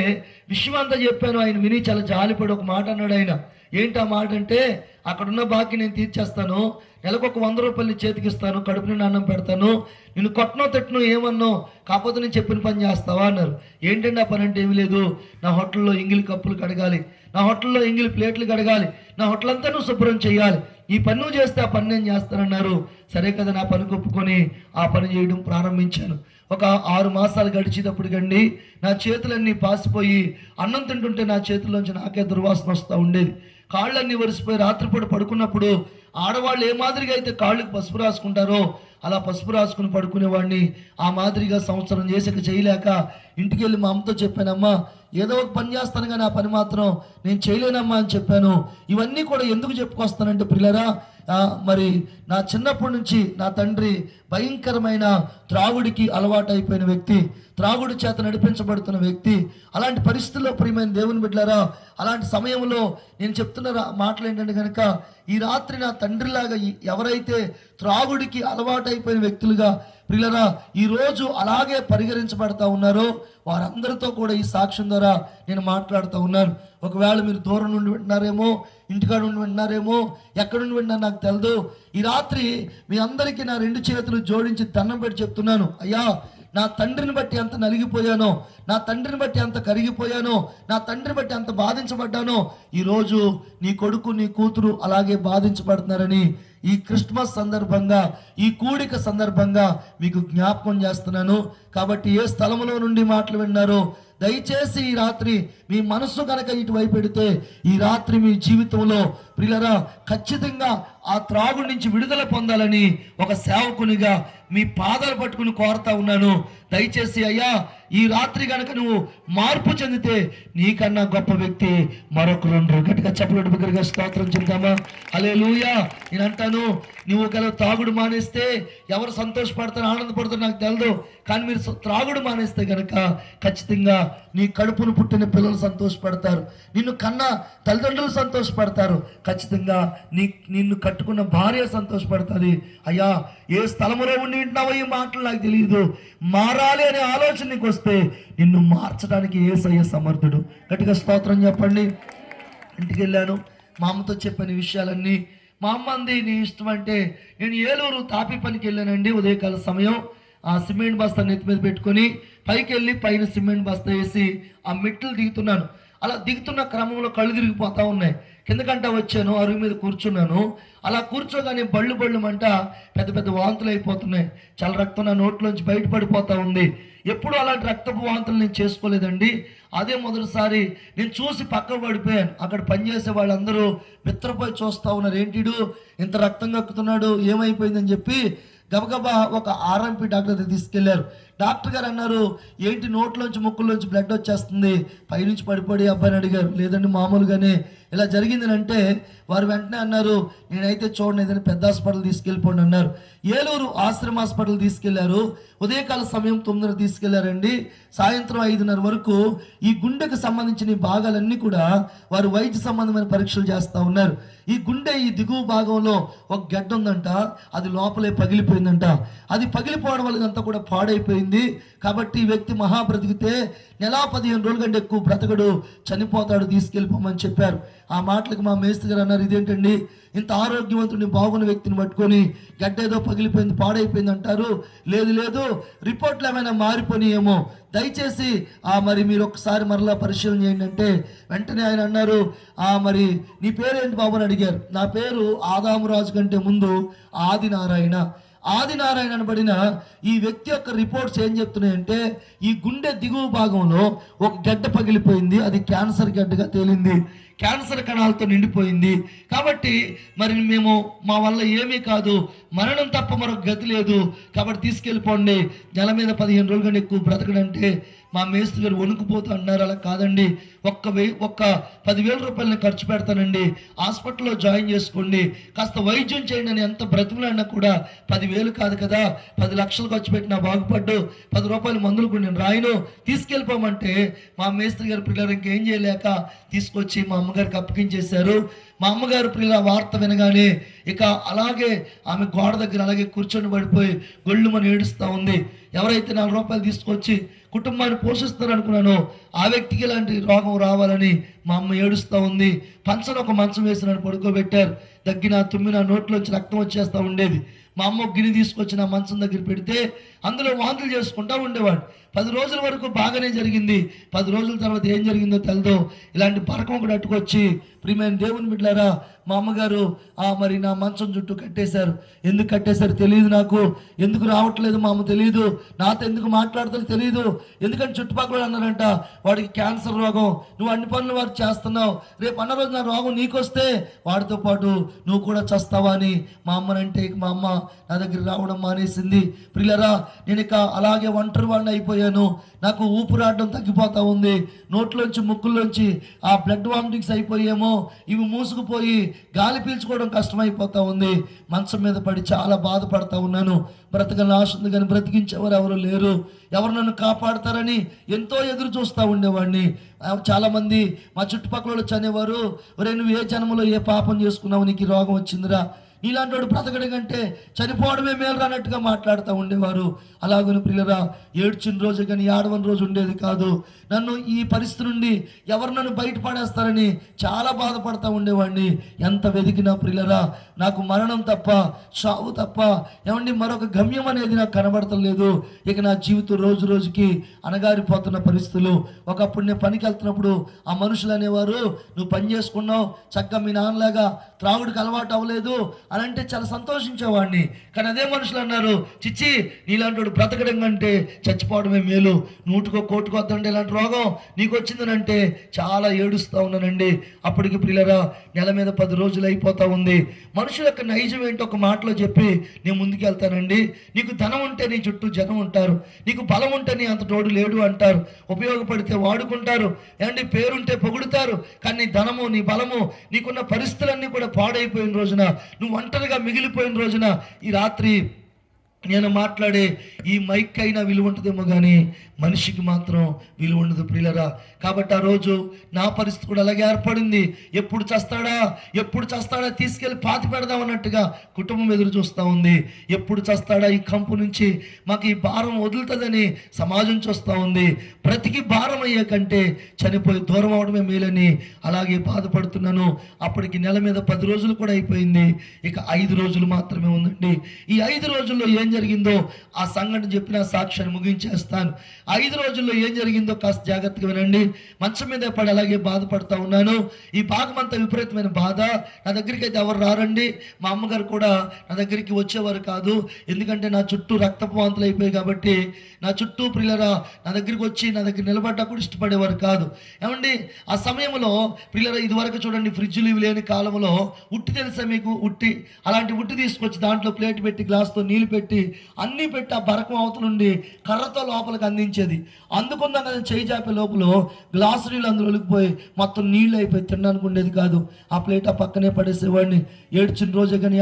విషయం అంతా చెప్పాను. ఆయన విని చాలా జాలిపడి ఒక మాట అన్నాడు. ఆయన ఏంటి ఆ మాట అంటే, అక్కడున్న బాకీ నేను తీర్చేస్తాను, నెలకు ఒక 100 రూపాయలు చేతికి ఇస్తాను, కడుపు నిండా అన్నం పెడతాను, నిన్ను కొట్టనో తిట్టనో ఏమన్నో, కాకపోతే నేను చెప్పిన పని చేస్తావా అన్నారు. ఏంటంటే ఆ పని అంటే ఏమీ లేదు, నా హోటల్లో ఎంగిలి కప్పులు కడగాలి, నా హోటల్లో ఎంగిలి ప్లేట్లు కడగాలి, నా హోటల్ అంతా నువ్వు శుభ్రం చేయాలి, ఈ పని నువ్వు చేస్తే ఆ పని నేను చేస్తానన్నారు. సరే కదా, నా పని ఒప్పుకొని ఆ పని చేయడం ప్రారంభించాను. ఒక 6 మాసాలు గడిచేటప్పటికండి నా చేతులన్నీ పాసిపోయి అన్నం తింటుంటే నా చేతుల్లోంచి నాకే దుర్వాసన వస్తూ ఉండేది. కాళ్ళన్నీ వరిసిపోయి రాత్రిపూట పడుకున్నప్పుడు ఆడవాళ్ళు ఏ మాదిరిగా అయితే కాళ్ళకి పసుపు రాసుకుంటారో అలా పసుపు రాసుకుని పడుకునేవాడిని. ఆ మాదిరిగా సంవత్సరం చేసాక చేయలేక ఇంటికి వెళ్ళి మా అమ్మతో చెప్పానమ్మా, ఏదో ఒక పని చేస్తాను కానీ ఆ పని మాత్రం నేను చేయలేనమ్మా అని చెప్పాను. ఇవన్నీ కూడా ఎందుకు చెప్పుకొస్తానంటే ప్రియులారా, మరి నా చిన్నప్పటి నుంచి నా తండ్రి భయంకరమైన త్రాగుడికి అలవాటైపోయిన వ్యక్తి, త్రాగుడి చేత నడిపించబడుతున్న వ్యక్తి. అలాంటి పరిస్థితుల్లో ప్రియమైన దేవుని బిడ్డలారా, అలాంటి సమయంలో నేను చెప్తున్న మాటలు ఏంటంటే కనుక, ఈ రాత్రి నా తండ్రిలాగా ఎవరైతే త్రాగుడికి అలవాటైపోయిన వ్యక్తులుగా ప్రియులారా ఈరోజు అలాగే పరిగణించబడతా ఉన్నారో వారందరితో కూడా ఈ సాక్ష్యం ద్వారా నేను మాట్లాడుతూ ఉన్నాను. ఒకవేళ మీరు దూరం నుండి వింటున్నారేమో, ఇంటికాడ నుండి వింటున్నారేమో, ఎక్కడి నుండి వింటున్నారు నాకు తెలియదు. ఈ రాత్రి మీ అందరికీ నా 2 చేతులు జోడించి దండం పెట్టి చెప్తున్నాను, అయ్యా నా తండ్రిని బట్టి ఎంత నలిగిపోయానో, నా తండ్రిని బట్టి ఎంత కరిగిపోయానో, నా తండ్రిని బట్టి ఎంత బాధించబడ్డానో, ఈరోజు నీ కొడుకు నీ కూతురు అలాగే బాధించబడుతున్నారని ఈ క్రిస్మస్ సందర్భంగా, ఈ కూడిక సందర్భంగా మీకు జ్ఞాపకం చేస్తున్నాను. కాబట్టి ఏ స్థలంలో నుండి మాటలు విన్నారో దయచేసి ఈ రాత్రి మీ మనస్సు కనుక ఇటువైపు పెడితే ఈ రాత్రి మీ జీవితంలో ప్రియులారా ఖచ్చితంగా ఆ త్రాగు నుంచి విడుదల పొందాలని ఒక సేవకునిగా మీ పాదాలు పట్టుకుని కోరుతా ఉన్నాను. దయచేసి అయ్యా ఈ రాత్రి కనుక నువ్వు మార్పు చెందితే నీకన్నా గొప్ప వ్యక్తి మరొకరు ఉండరు. గట్టిగా చెప్పలు బిగ్గరగా స్తోత్రం చెప్తామా? హల్లెలూయా. నేను అంటాను, నువ్వు గల తాగుడు మానేస్తే ఎవరు సంతోషపడతారు, ఆనందపడతారు నాకు తెలియదు, కానీ మీరు త్రాగుడు మానేస్తే కనుక ఖచ్చితంగా నీ కడుపును పుట్టిన పిల్లలు సంతోషపడతారు, నిన్ను కన్నా తల్లిదండ్రులు సంతోషపడతారు, ఖచ్చితంగా నిన్ను కట్టుకున్న భార్య సంతోషపడుతుంది. అయ్యా ఏ స్థలంలో ఉండి వింటున్నావో ఈ మాటలు నాకు తెలియదు, మారాలి అనే ఆలోచన నీకు వస్తే నిన్ను మార్చడానికి యేసయ్య సమర్థుడు. గట్టిగా స్తోత్రం చెప్పండి. ఇంటికి వెళ్ళాను, మా అమ్మతో చెప్పిన విషయాలన్నీ. మా అమ్మ అంది, నీ ఇష్టం అంటే, నేను ఏలూరు తాపి పనికి వెళ్ళానండి. ఉదయకాల సమయం ఆ సిమెంట్ బస్తా నెత్తి మీద పెట్టుకొని పైకి వెళ్ళి పైన సిమెంట్ బస్తా వేసి ఆ మెట్లు దిగుతున్నాను. అలా దిగుతున్న క్రమంలో కళ్ళు తిరిగిపోతూ ఉన్నాయి. కిందకంట వచ్చాను, అరుగు మీద కూర్చున్నాను. అలా కూర్చోగానే బళ్ళు మంట పెద్ద పెద్ద వాంతులు అయిపోతున్నాయి. చాలా రక్తం నా నోట్లోంచి బయటపడిపోతూ ఉంది. ఎప్పుడు అలాంటి రక్తపు వాంతులు నేను చేసుకోలేదండి. అదే మొదటిసారి. నేను చూసి పక్కకు పడిపోయాను. అక్కడ పనిచేసే వాళ్ళందరూ మిత్రపోయి చూస్తూ ఉన్నారు, ఏంటిడు ఇంత రక్తం కక్కుతున్నాడు, ఏమైపోయిందని చెప్పి గబగబా ఒక ఆర్ఎంపీ డాక్టర్ దగ్గర తీసుకెళ్లారు. డాక్టర్ గారు అన్నారు, ఏంటి నోట్లోంచి ముక్కుల్లోంచి బ్లడ్ వచ్చేస్తుంది, పైనుంచి పడిపడి అబ్బాయిని అడిగారు. లేదండి మామూలుగానే ఇలా జరిగిందని అంటే వారు వెంటనే అన్నారు, నేనైతే చూడండి ఏదైనా పెద్ద హాస్పిటల్ తీసుకెళ్ళిపోండి అన్నారు. ఏలూరు ఆశ్రమ హాస్పిటల్ తీసుకెళ్లారు. ఉదయకాల సమయం 9 తీసుకెళ్లారండి. సాయంత్రం 5:30 వరకు ఈ గుండెకు సంబంధించిన భాగాలన్నీ కూడా వారు వైద్య సంబంధమైన పరీక్షలు చేస్తూ ఉన్నారు. ఈ గుండె ఈ దిగువ భాగంలో ఒక గడ్డ ఉందంట, అది లోపలే పగిలిపోయిందంట. అది పగిలిపోవడం వల్ల అంతా కూడా పాడైపోయింది. కాబట్టి ఈ వ్యక్తి మహా బ్రతికితే నెల 15 రోజుల కంటే ఎక్కువ బ్రతకడు, చనిపోతాడు, తీసుకెళ్ళిపోమని చెప్పారు. ఆ మాటలకు మా మేస్త్రి గారు అన్నారు, ఇదేంటండి ఇంత ఆరోగ్యవంతుడిని బాగున్న వ్యక్తిని పట్టుకొని గడ్డ ఏదో పగిలిపోయింది పాడైపోయింది అంటారు. లేదు రిపోర్ట్లు ఏమైనా మారిపోయినాయేమో, దయచేసి మరి మీరు ఒకసారి మరలా పరిశీలన చేయండి అంటే వెంటనే ఆయన అన్నారు, మరి నీ పేరేంటి బాబు అని అడిగారు. నా పేరు ఆదామురాజు కంటే ముందు ఆదినారాయణ. ఆదినారాయణ అనబడిన ఈ వ్యక్తి యొక్క రిపోర్ట్స్ ఏం చెప్తున్నాయంటే, ఈ గుండె దిగువ భాగంలో ఒక గడ్డ పగిలిపోయింది, అది క్యాన్సర్ గడ్డగా తేలింది, క్యాన్సర్ కణాలతో నిండిపోయింది. కాబట్టి మరి మేము మా వల్ల ఏమీ కాదు, మరణం తప్ప మరొక గతి లేదు, కాబట్టి తీసుకెళ్ళిపోండి, నెల మీద 15 రోజుల కంటే ఎక్కువ బ్రతకడంటే మా మేస్త్రి గారు వణుకుపోతూ అన్నారు. అలా కాదండి, ఒక్క 10,000 రూపాయలని ఖర్చు పెడతానండి, హాస్పిటల్లో జాయిన్ చేసుకోండి, కాస్త వైద్యం చేయండి అని ఎంత బ్రతిమలాడినా కూడా 10,000 కాదు కదా, 10 లక్షలు ఖర్చు పెట్టినా బాగుపడ్డు, 10 రూపాయల మందులకు నేను రాయను, తీసుకెళ్ళిపోమంటే మా మేస్త్రి గారు పిల్లలు ఇంకేం చేయలేక తీసుకొచ్చి మా అమ్మగారికి అప్పగించేశారు. మా అమ్మగారు ప్రియుల వార్త వినగానే ఇక అలాగే ఆమె గోడ దగ్గర అలాగే కూర్చొని పడిపోయి గొళ్ళుమని ఏడుస్తూ ఉంది. ఎవరైతే 4 రూపాయలు తీసుకొచ్చి కుటుంబాన్ని పోషిస్తారు అనుకున్నానో ఆ వ్యక్తికి ఇలాంటి రోగం రావాలని మా అమ్మ ఏడుస్తూ ఉంది. పంచన ఒక మంచం వేసినాడు, పడుకోబెట్టారు. దగ్గిన తుమ్మిన నోట్లోంచి రక్తం వచ్చేస్తూ ఉండేది. మా అమ్మ ఒక గిన్నె తీసుకొచ్చి నా మంచం దగ్గర పెడితే అందులో వాంతులు చేసుకుంటూ ఉండేవాడు. 10 రోజుల వరకు బాగానే జరిగింది. 10 రోజుల తర్వాత ఏం జరిగిందో తెలదు. ఇలాంటి పరకం ఒకటి అట్టుకొచ్చి, ప్రియమైన దేవుని బిడ్డలారా, మా అమ్మగారు మరి నా మంచం చుట్టూ కట్టేశారు. ఎందుకు కట్టేశారు తెలియదు నాకు. ఎందుకు రావట్లేదు మా అమ్మ తెలియదు. నాతో ఎందుకు మాట్లాడతారో తెలియదు. ఎందుకంటే చుట్టుపక్కల అన్నారంట, వాడికి క్యాన్సర్ రోగం, నువ్వు అన్ని పనులు వారు చేస్తున్నావు, రేపు అన్న రోజు నా రోగం నీకొస్తే వాడితో పాటు నువ్వు కూడా చస్తావా అని మా అమ్మనంటే మా అమ్మ నా దగ్గర రావడం మానేసింది. ప్రియులారా, నేను ఇక అలాగే ఒంటరి వాడిని అయిపోయాను. నాకు ఊపిరాడడం తగ్గిపోతూ ఉంది. నోట్లోంచి ముక్కుల్లోంచి ఆ బ్లడ్ వామిటింగ్స్ అయిపోయేమో, ఇవి మూసుకుపోయి గాలి పీల్చుకోవడం కష్టమైపోతూ ఉంది. మంచం మీద పడి చాలా బాధపడతా ఉన్నాను. బ్రతకని ఆశ ఉంది కానీ బ్రతికించేవారు ఎవరు లేరు. ఎవరు నన్ను కాపాడతారని ఎంతో ఎదురు చూస్తూ ఉండేవాడిని. చాలామంది మా చుట్టుపక్కల వాళ్ళు చనేవారు, ఒరే నువ్వు ఏ జన్మలో ఏ పాపం చేసుకున్నావు, నీకు ఈ రోగం వచ్చిందిరా, ఇలాంటి వాడు బ్రతకడం కంటే చనిపోవడమే మేలు అన్నట్టుగా మాట్లాడుతూ ఉండేవారు. అలాగని ప్రియులరా, ఏడ్చిన రోజు కానీ ఏడవని రోజు ఉండేది కాదు. నన్ను ఈ పరిస్థితి నుండి ఎవరు నన్ను బయటపడేస్తారని చాలా బాధపడతా ఉండేవాడిని. ఎంత వెతికినా ప్రియులరా, నాకు మరణం తప్ప, సావు తప్ప ఏమండి మరొక గమ్యం అనేది నాకు కనబడతలేదు. ఇక నా జీవితం రోజు రోజుకి అనగారిపోతున్న పరిస్థితులు. ఒకప్పుడు నేను పనికి వెళ్తున్నప్పుడు ఆ మనుషులు అనేవారు, నువ్వు పని చేసుకున్నావు, చక్కగా మీ నాన్నలాగా త్రాగుడికి అలవాటు అవ్వలేదు అని అంటే చాలా సంతోషించేవాడిని. కానీ అదే మనుషులు అన్నారు, చిచ్చి నీలాంటి వాడు బ్రతకడం కంటే చచ్చిపోవడమే మేలు, 100కో 1,00,000కో వద్దంటే ఇలాంటి రోగం నీకు వచ్చిందనంటే చాలా ఏడుస్తూ ఉన్నానండి. అప్పటికి ప్రియులరా, నెల మీద 10 రోజులు అయిపోతూ ఉంది. మనుషుల యొక్క నైజం ఏంటో ఒక మాటలో చెప్పి నేను ముందుకు వెళ్తానండి. నీకు ధనం ఉంటే నీ చుట్టూ జనం ఉంటారు, నీకు బలం ఉంటే నీ అంత తోడు లేడు అంటారు, ఉపయోగపడితే వాడుకుంటారు, ఏమండి పేరుంటే పొగుడుతారు. కానీ నీ ధనము, నీ బలము, నీకున్న పరిస్థితులన్నీ కూడా పాడైపోయిన రోజున, నువ్వు ఒంటరిగా మిగిలిపోయిన రోజున, ఈ రాత్రి నేను మాట్లాడే ఈ మైక్ అయినా విలువ ఉంటుందేమో కానీ మనిషికి మాత్రం విలువ ఉండదు ప్రియులరా. కాబట్టి ఆ రోజు నా పరిస్థితి కూడా అలాగే ఏర్పడింది. ఎప్పుడు చస్తాడా తీసుకెళ్ళి పాతి పెడదాం అన్నట్టుగా కుటుంబం ఎదురు చూస్తూ ఉంది. ఎప్పుడు చస్తాడా ఈ కంపు నుంచి, మాకు ఈ భారం వదులుతుందని సమాజం చూస్తూ ఉంది. బ్రతికి భారం అయ్యే కంటే చనిపోయి దూరం అవడమే మేలని అలాగే బాధపడుతున్నాను. అప్పటికి నెల మీద 10 రోజులు కూడా అయిపోయింది. ఇక 5 రోజులు మాత్రమే ఉందండి. ఈ 5 రోజుల్లో ఏం జరిగిందో ఆ సంఘటన చెప్పిన సాక్ష్యాన్ని ముగించేస్తాను. 5 రోజుల్లో ఏం జరిగిందో కాస్త జాగ్రత్తగా వినండి. మంచం మీద పడి అలాగే బాధపడతా ఉన్నాను. ఈ భాగం అంతా విపరీతమైన బాధ. నా దగ్గరికి అయితే ఎవరు రారండి. మా అమ్మగారు కూడా నా దగ్గరికి వచ్చేవారు కాదు. ఎందుకంటే నా చుట్టూ రక్తపు వాంతులు అయిపోయాయి కాబట్టి నా చుట్టూ ప్రియులరా నా దగ్గరికి వచ్చి నా దగ్గర నిలబడ్డా కూడా ఇష్టపడేవారు కాదు. ఏమండి ఆ సమయంలో ప్రియులరా, ఇదివరకు చూడండి ఫ్రిడ్జ్లు ఇవి లేని కాలంలో ఉట్టి తెలుసా మీకు, ఉట్టి అలాంటి ఉట్టి తీసుకొచ్చి దాంట్లో ప్లేట్ పెట్టి గ్లాస్తో నీళ్ళు పెట్టి అన్నీ పెట్టి ఆ బరకం అవతల నుండి కర్రతో లోపలికి అందించేది. అందుకుందాం కదా చేయి చాపే లోపల గ్లాసు నీళ్ళు అందులో ఒలికిపోయి మొత్తం నీళ్ళు అయిపోయి తినడానికి ఉండేది కాదు. ఆ ప్లేట్ ఆ పక్కనే పడేసేవాడిని. ఏడ్చిన రోజే కానీ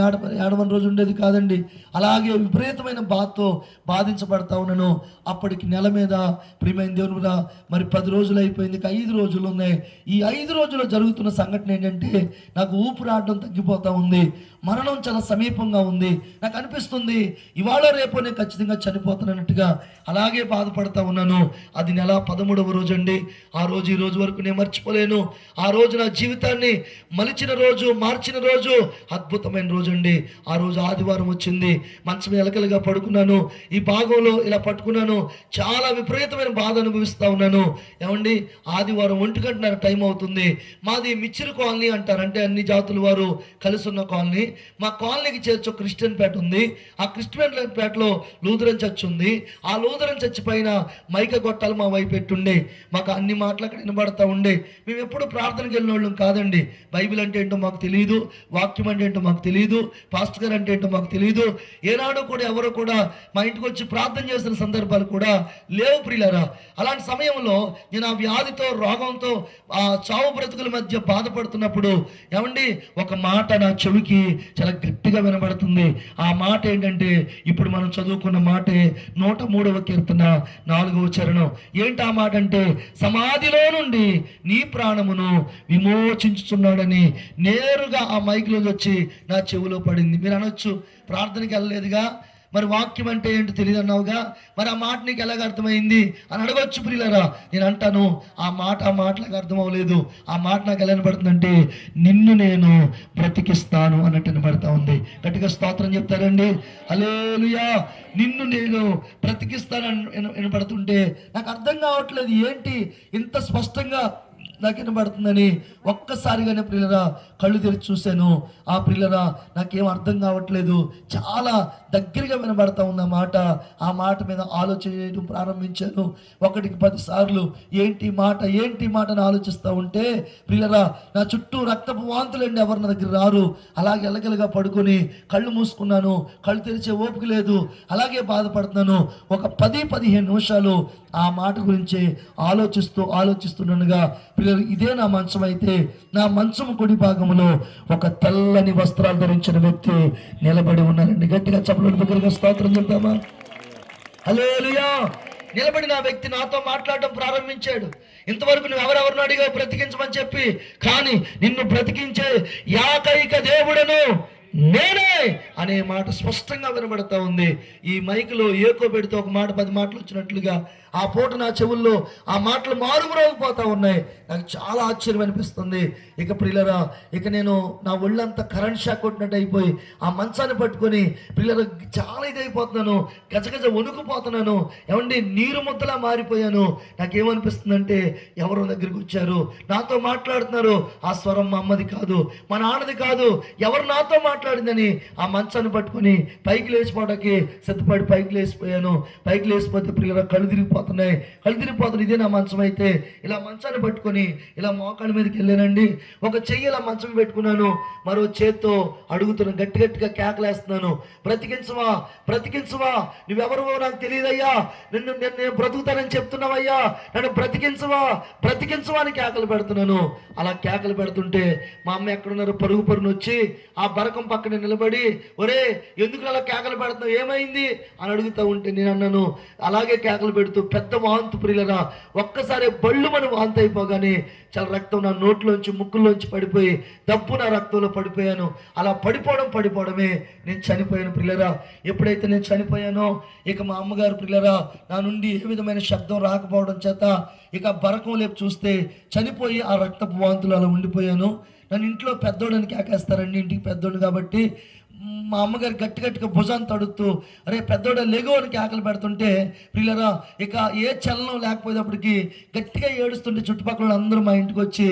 ఏడవని రోజు ఉండేది కాదండి. అలాగే విపరీతమైన బాధతో బాధించబడతా ఉన్నాను. అప్పటికి నెల మీద ప్రియమైన దేవుని మీద మరి 10 రోజులు అయిపోయింది. 5 రోజులు ఉన్నాయి. ఈ 5 రోజుల్లో జరుగుతున్న సంఘటన ఏంటంటే, నాకు ఊపిరాడడం తగ్గిపోతూ ఉంది. మరణం చాలా సమీపంగా ఉంది. నాకు అనిపిస్తుంది ఇవాళ రేపు నేను ఖచ్చితంగా చనిపోతానన్నట్టుగా అలాగే బాధపడతా ఉన్నాను. అది నెల 13వ రోజు అండి. ఆ రోజు ఈ రోజు వరకు నేను మర్చిపోలేను. ఆ రోజు నా జీవితాన్ని మలిచిన రోజు, మార్చిన రోజు, అద్భుతమైన రోజు అండి. ఆ రోజు ఆదివారం వచ్చింది. మంచం ఎలకలుగా పడుకున్నాను. ఈ భాగంలో ఇలా పట్టుకున్నాను. చాలా విపరీతమైన బాధ అనుభవిస్తూ ఉన్నాను. ఏమండి ఆదివారం 1:30 టైం అవుతుంది. మాది మిచ్చిరి కాలనీ అంటారు, అంటే అన్ని జాతుల వారు కలిసి ఉన్న కాలనీ. మా కాలనీకి చేర్చు క్రిస్టియన్ పేట ఉంది. ఆ క్రిస్టియన్ పేటలో లూథరన్ చర్చ్ ఉంది. ఆ లూథరన్ చర్చ్ పైన మైక గొట్టాలు మా వైపు పెట్టుండే. మాకు అన్ని మాటలు అక్కడ వినబడతా ఉండే. మేము ఎప్పుడు ప్రార్థనకి వెళ్ళిన వాళ్ళం కాదండి. బైబిల్ అంటే ఏంటో మాకు తెలియదు, వాక్యం అంటే ఏంటో మాకు తెలియదు, పాస్టర్ గారు అంటే ఏంటో మాకు తెలియదు. ఏనాడు కూడా ఎవరు కూడా మా ఇంటికి వచ్చి ప్రార్థన చేసిన సందర్భాలు కూడా లేవు ప్రియులారా. అలాంటి సమయంలో నేను ఆ వ్యాధితో, రోగంతో, ఆ చావు బ్రతుకుల మధ్య బాధపడుతున్నప్పుడు ఏమండి ఒక మాట నా చెవికి చాలా గట్టిగా వినబడుతుంది. ఆ మాట ఏంటంటే, ఇప్పుడు మనం చదువుకున్న మాటే 103వ కీర్తన 4వ చరణం. ఏంటి ఆ మాట అంటే, సమాధిలో నుండి నీ ప్రాణమును విమోచించుచున్నాడని నేరుగా ఆ మైక్లో వచ్చి నా చెవిలో పడింది. మీరు అనొచ్చు, ప్రార్థనకి వెళ్ళలేదుగా, మరి వాక్యం అంటే ఏంటో తెలియదు అన్నావుగా, మరి ఆ మాట నీకు ఎలాగ అర్థమైంది అని అడగొచ్చు ప్రియులారా. నేను అంటాను, ఆ మాటలకు అర్థం అవ్వలేదు. ఆ మాట నాకు ఎలా వినపడుతుందంటే, నిన్ను నేను బ్రతికిస్తాను అన్నట్టు వినపడతా ఉంది. గట్టిగా స్తోత్రం చెప్తారండి. హల్లెలూయా. నిన్ను నేను బ్రతికిస్తానని వినపడుతుంటే నాకు అర్థం కావట్లేదు, ఏంటి ఇంత స్పష్టంగా నాకు వినబడుతుందని. ఒక్కసారిగానే ప్రియులరా కళ్ళు తెరిచి చూశాను. ఆ ప్రియులరా నాకేం అర్థం కావట్లేదు, చాలా దగ్గరగా వినబడతా ఉంది ఆ మాట. ఆ మాట మీద ఆలోచన చేయడం ప్రారంభించాను. 1కి 10 సార్లు ఏంటి మాట అని ఆలోచిస్తూ ఉంటే ప్రియులరా నా చుట్టూ రక్తపు వాంతులండి, ఎవరు నా దగ్గర రారు. అలాగే ఎలగలగా పడుకొని కళ్ళు మూసుకున్నాను. కళ్ళు తెరిచే ఓపిక లేదు. అలాగే బాధపడుతున్నాను. ఒక 10-15 నిమిషాలు ఆ మాట గురించి ఆలోచిస్తుండగా పిల్లలు, ఇదే నా మంచం అయితే నా మంచం కుడి భాగంలో ఒక తెల్లని వస్త్రాలు ధరించిన వ్యక్తి నిలబడి ఉన్నారండి. గట్టిగా చప్పట్లు దగ్గరగా స్తోత్రం చెప్తామా? హల్లెలూయా. నిలబడిన ఆ వ్యక్తి నాతో మాట్లాడడం ప్రారంభించాడు. ఇంతవరకు నువ్వు ఎవరెవరిని అడిగావు బ్రతికించమని చెప్పి, కానీ నిన్ను బ్రతికించే ఏకైక దేవుడను నేనే అనే మాట స్పష్టంగా వినబడతా ఉంది. ఈ మైకులో ఏకో పెడితే ఒక మాట 10 మాటలు వచ్చినట్లుగా ఆ పూట నా చెవుల్లో ఆ మాటలు మారుమరోగిపోతా ఉన్నాయి. నాకు చాలా ఆశ్చర్యం అనిపిస్తుంది. ఇక ప్రియులరా, ఇక నేను నా ఒళ్ళంతా కరెంట్ షాక్ కొట్టినట్టు అయిపోయి ఆ మంచాన్ని పట్టుకొని ప్రియులరా చాలా ఇదైపోతున్నాను, గజగజ వణుకుపోతున్నాను. ఏమండి, నీరు ముద్దలా మారిపోయాను. నాకేమనిపిస్తుందంటే, ఎవరో దగ్గరికి వచ్చారు, నాతో మాట్లాడుతున్నారు. ఆ స్వరం మా అమ్మది కాదు, మా నాన్నది కాదు, ఎవరు నాతో మాట్లాడిందని ఆ మంచాన్ని పట్టుకొని పైకి లేచిపోవడానికి సిద్ధపడి పైకి లేచిపోయాను. పైకి లేచిపోతే ప్రియులరా కళ్ళు తిరిగిపోతున్నాయి. ఇదే నా మంచం అయితే ఇలా మంచాన్ని పట్టుకొని ఇలా మోకాళ్ళ మీదకి వెళ్ళానండి. ఒక చెయ్యి ఇలా మంచం పెట్టుకున్నాను, మరో చేత్తో అడుగుతున్నాను, గట్టిగా కేకలేస్తున్నాను, బ్రతికించవా, నువ్వెవరో నాకు తెలియదయ్యా, నేను బ్రతుకుతానని చెప్తున్నావయ్యా, నన్ను బ్రతికించవా అని కేకలు పెడుతున్నాను. అలా కేకలు పెడుతుంటే మా అమ్మ ఎక్కడున్నారు పరుగున వచ్చి ఆ బరకం పక్కన నిలబడి, ఒరే ఎందుకు అలా కేకలు పెడుతున్నావు, ఏమైంది అని అడుగుతూ ఉంటే నేను అన్నాను, అలాగే కేకలు పెడుతూ పెద్ద వాంతు ప్రియులరా, ఒక్కసారి బళ్ళు మన వాంతి అయిపోగానే చాలా రక్తం నా నోట్లోంచి ముక్కుల్లోంచి పడిపోయి దబ్బు నా రక్తంలో పడిపోయాను. అలా పడిపోవడమే నేను చనిపోయాను ప్రియులరా. ఎప్పుడైతే నేను చనిపోయానో ఇక మా అమ్మగారు ప్రియులరా నా నుండి ఏ విధమైన శబ్దం రాకపోవడం చేత ఇక బరకం లేపు చూస్తే చనిపోయి ఆ రక్తపు వాంతులు అలా ఉండిపోయాను. నన్ను ఇంట్లో పెద్దోడని కేకేస్తారండి, ఇంటికి పెద్దోడు కాబట్టి. మా అమ్మగారు గట్టిగా భుజాన్ని తడుతూ, అరే పెద్దోడ లెగో అని కేకలు పెడుతుంటే ప్రియులరా ఇక ఏ చలనం లేకపోయేటప్పటికి గట్టిగా ఏడుస్తుంటే చుట్టుపక్కల అందరూ మా ఇంటికి వచ్చి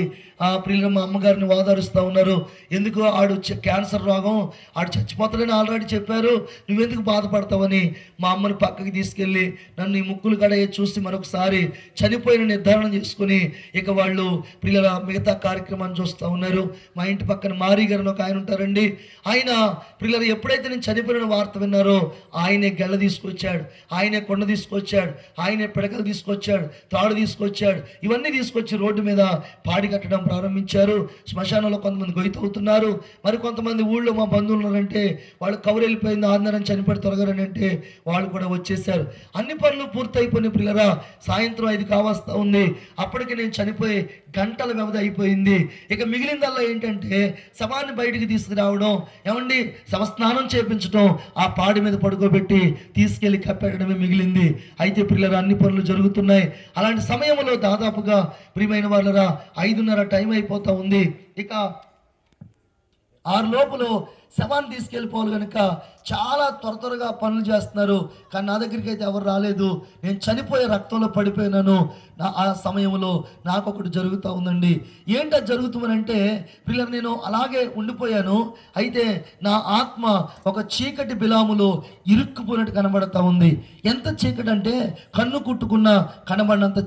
ఆ ప్రియులుగా మా అమ్మగారిని ఓదారుస్తూ ఉన్నారు. ఎందుకు ఆడు క్యాన్సర్ రోగం, ఆడు చచ్చిపోతాడని ఆల్రెడీ చెప్పారు, నువ్వెందుకు బాధపడతావని మా అమ్మని పక్కకి తీసుకెళ్ళి నన్ను ఈ ముక్కులు కడయ్యి చూసి మరొకసారి చనిపోయిన నిర్ధారణ చేసుకుని ఇక వాళ్ళు ప్రియుల మిగతా కార్యక్రమాన్ని చూస్తూ ఉన్నారు. మా ఇంటి పక్కన మారీ గారు ఒక ఆయన ఉంటారండి. ఆయన ప్రియుల ఎప్పుడైతే నేను చనిపోయిన వార్త విన్నారో ఆయనే గెల్ల తీసుకొచ్చాడు, ఆయనే కొండ తీసుకొచ్చాడు, ఆయనే పిడకలు తీసుకొచ్చాడు, తాడు తీసుకొచ్చాడు, ఇవన్నీ తీసుకొచ్చి రోడ్డు మీద పాడి కట్టడం ప్రారంభించారు. శ్మశానంలో కొంతమంది గొయ్యి అవుతున్నారు. మరి కొంతమంది ఊళ్ళో మా బంధువులు ఉన్నారంటే వాళ్ళు కవర్ వెళ్ళిపోయింది, 6 నెలలు చనిపోయి త్వరగారని అంటే వాళ్ళు కూడా వచ్చేసారు. అన్ని పనులు పూర్తయిపోయిన పిల్లరా సాయంత్రం 5 కావస్తా ఉంది. అప్పటికి నేను చనిపోయి గంటల వ్యవధి అయిపోయింది. ఇక మిగిలిందల్లా ఏంటంటే శవాన్ని బయటికి తీసుకురావడం, ఏమండి శవస్నానం చేపించడం, ఆ పాడి మీద పడుకోబెట్టి తీసుకెళ్లి కప్పెట్టడమే మిగిలింది. అయితే పిల్లరా అన్ని పనులు జరుగుతున్నాయి. అలాంటి సమయంలో దాదాపుగా ప్రియమైన వాళ్ళరా 5:30 టైం అయిపోతా ఉంది. ఇక 6 లోపల శవాన్ని తీసుకెళ్ళిపోవాలి కనుక చాలా త్వరగా పనులు చేస్తున్నారు. కానీ నా దగ్గరికి అయితే ఎవరు రాలేదు. నేను చనిపోయే రక్తంలో పడిపోయినాను. ఆ సమయంలో నాకు ఒకటి జరుగుతూ ఉందండి. ఏంటో జరుగుతుందంటే పిల్లలు నేను అలాగే ఉండిపోయాను. అయితే నా ఆత్మ ఒక చీకటి బిలాములో ఇరుక్కుపోయినట్టు కనబడతా ఉంది. ఎంత చీకటి అంటే కన్ను కుట్టుకున్న కనబడినంత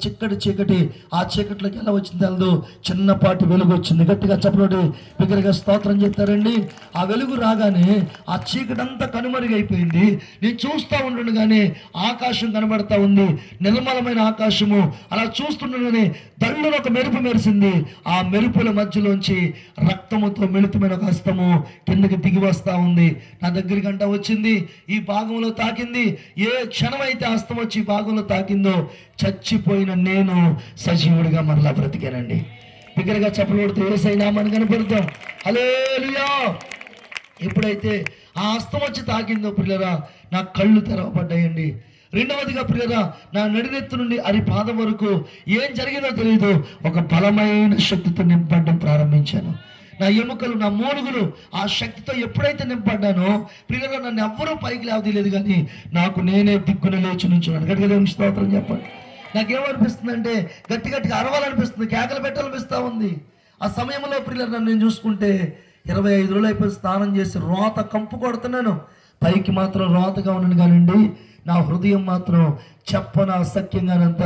చీకటి. ఆ చీకట్లోకి ఎలా వచ్చింది తెలదు, చిన్నపాటి వెలుగు వచ్చింది. గట్టిగా చెప్పండి, బిగ్గరగా స్తోత్రం చెప్తారండి. ఆ వెలుగు వెలుగు రాగానే ఆ చీకటంతా కనుమరుగైపోయింది. నేను చూస్తూ ఉండగానే ఆకాశం కనబడతా ఉంది, నిర్మలమైన ఆకాశము. అలా చూస్తుండగానే దళ్ళున ఒక మెరుపు మెరిసింది. ఆ మెరుపుల మధ్యలోంచి రక్తముతో మిళితమైన ఒక హస్తము కిందకి దిగి వస్తా ఉంది. నా దగ్గరికి అంట వచ్చింది, ఈ భాగంలో తాకింది. ఏ క్షణమైతే హస్తం వచ్చి ఈ భాగంలో తాకిందో చచ్చిపోయిన నేను సజీవుడిగా మరలా బ్రతికానండి. బిగ్గరగా చప్పలు కొడుతూ యేసయ్య నామాన్ని కనపడతాం. హల్లెలూయా. ఎప్పుడైతే ఆ హస్తం వచ్చి తాకిందో ప్రియులరా, నా కళ్ళు తెరవబడ్డాయండి. రెండవదిగా ప్రియులరా, నా నడినెత్తు నుండి అరిపాదం వరకు ఏం జరిగిందో తెలియదు, ఒక బలమైన శక్తితో నింపడం ప్రారంభించాను. నా ఎముకలు, నా మోనుగులు ఆ శక్తితో ఎప్పుడైతే నింపడ్డానో ప్రియులరా, నన్ను ఎవ్వరూ పైకి లేవదీయలేదు, కానీ నాకు నేనే దిక్కున లేచి నుంచున్నాను. గట్టిగా దేవునికి స్తోత్రం చెప్పండి. నాకేమనిపిస్తుంది అంటే గట్టిగా అరవాలనిపిస్తుంది, కేకలు పెట్టాలనిపిస్తూ ఉంది. ఆ సమయంలో ప్రియులరా, నన్ను నేను చూసుకుంటే 25 రోజులు అయిపోయి స్నానం చేసి రోత కంపు కొడుతున్నాను. పైకి మాత్రం రోతగా ఉన్నాను కానండి, నా హృదయం మాత్రం చెప్పన అసఖ్యంగానంత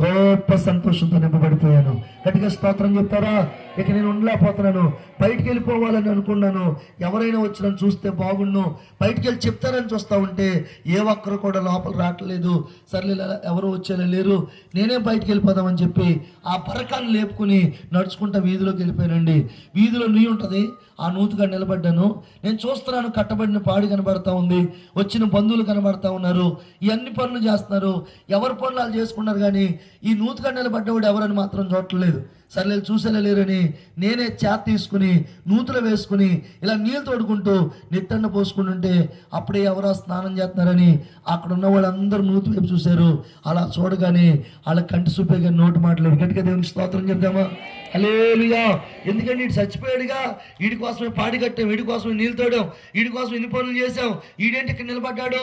గొప్ప సంతోషంతో నింపబడిపోయాను. గట్టిగా స్తోత్రం చెప్తారా? ఇక నేను ఉండలేకపోతున్నాను, బయటికి వెళ్ళిపోవాలని అనుకున్నాను. ఎవరైనా వచ్చి నన్ను చూస్తే బాగుండు, బయటికి వెళ్ళి చెప్తారని చూస్తూ ఉంటే ఏ ఒక్కరు కూడా లోపల రావట్లేదు. సర్లే, ఎవరు వచ్చేలా లేరు, నేనే బయటికి వెళ్ళిపోదామని చెప్పి ఆ పరకాన్ని లేపుకుని నడుచుకుంటా వీధిలోకి వెళ్ళిపోయానండి. వీధిలో నుయ్యి ఉంటుంది, ఆ నూతుగా నిలబడ్డాను. నేను చూస్తున్నాను, కట్టబడిన పాడి కనబడతా ఉంది, వచ్చిన బంధువులు కనబడతా ఉన్నారు, ఇవన్నీ పనులు చేస్తున్నారు. ఎవరి పనులు వాళ్ళు చేసుకున్నారు, కానీ ఈ నూతుగా నిలబడ్డవాడు ఎవరని మాత్రం చూడట్లేదు. సర్లే, చూసేలా లేరని నేనే చేత తీసుకుని నూతులు వేసుకుని ఇలా నీళ్ళు తోడుకుంటూ నిత్తన్న పోసుకుంటుంటే అప్పుడే ఎవరో స్నానం చేస్తున్నారని అక్కడ ఉన్న వాళ్ళందరూ నూతు వైపు చూశారు. అలా చూడగానే వాళ్ళ కంటి చూపే కానీ నోటి మాటలేదు. గట్టిగా దేవునికి స్తోత్రం చెప్దామా? హల్లెలూయా. ఎందుకంటే వీడు చచ్చిపోయాడుగా, వీడి కోసమే పాడి కట్టాం, వీడి కోసమే నీళ్ళు తోడాం, వీడి కోసం ఇన్ని పనులు చేసాం, వీడేంటి ఇక్కడ నిలబడ్డాడు,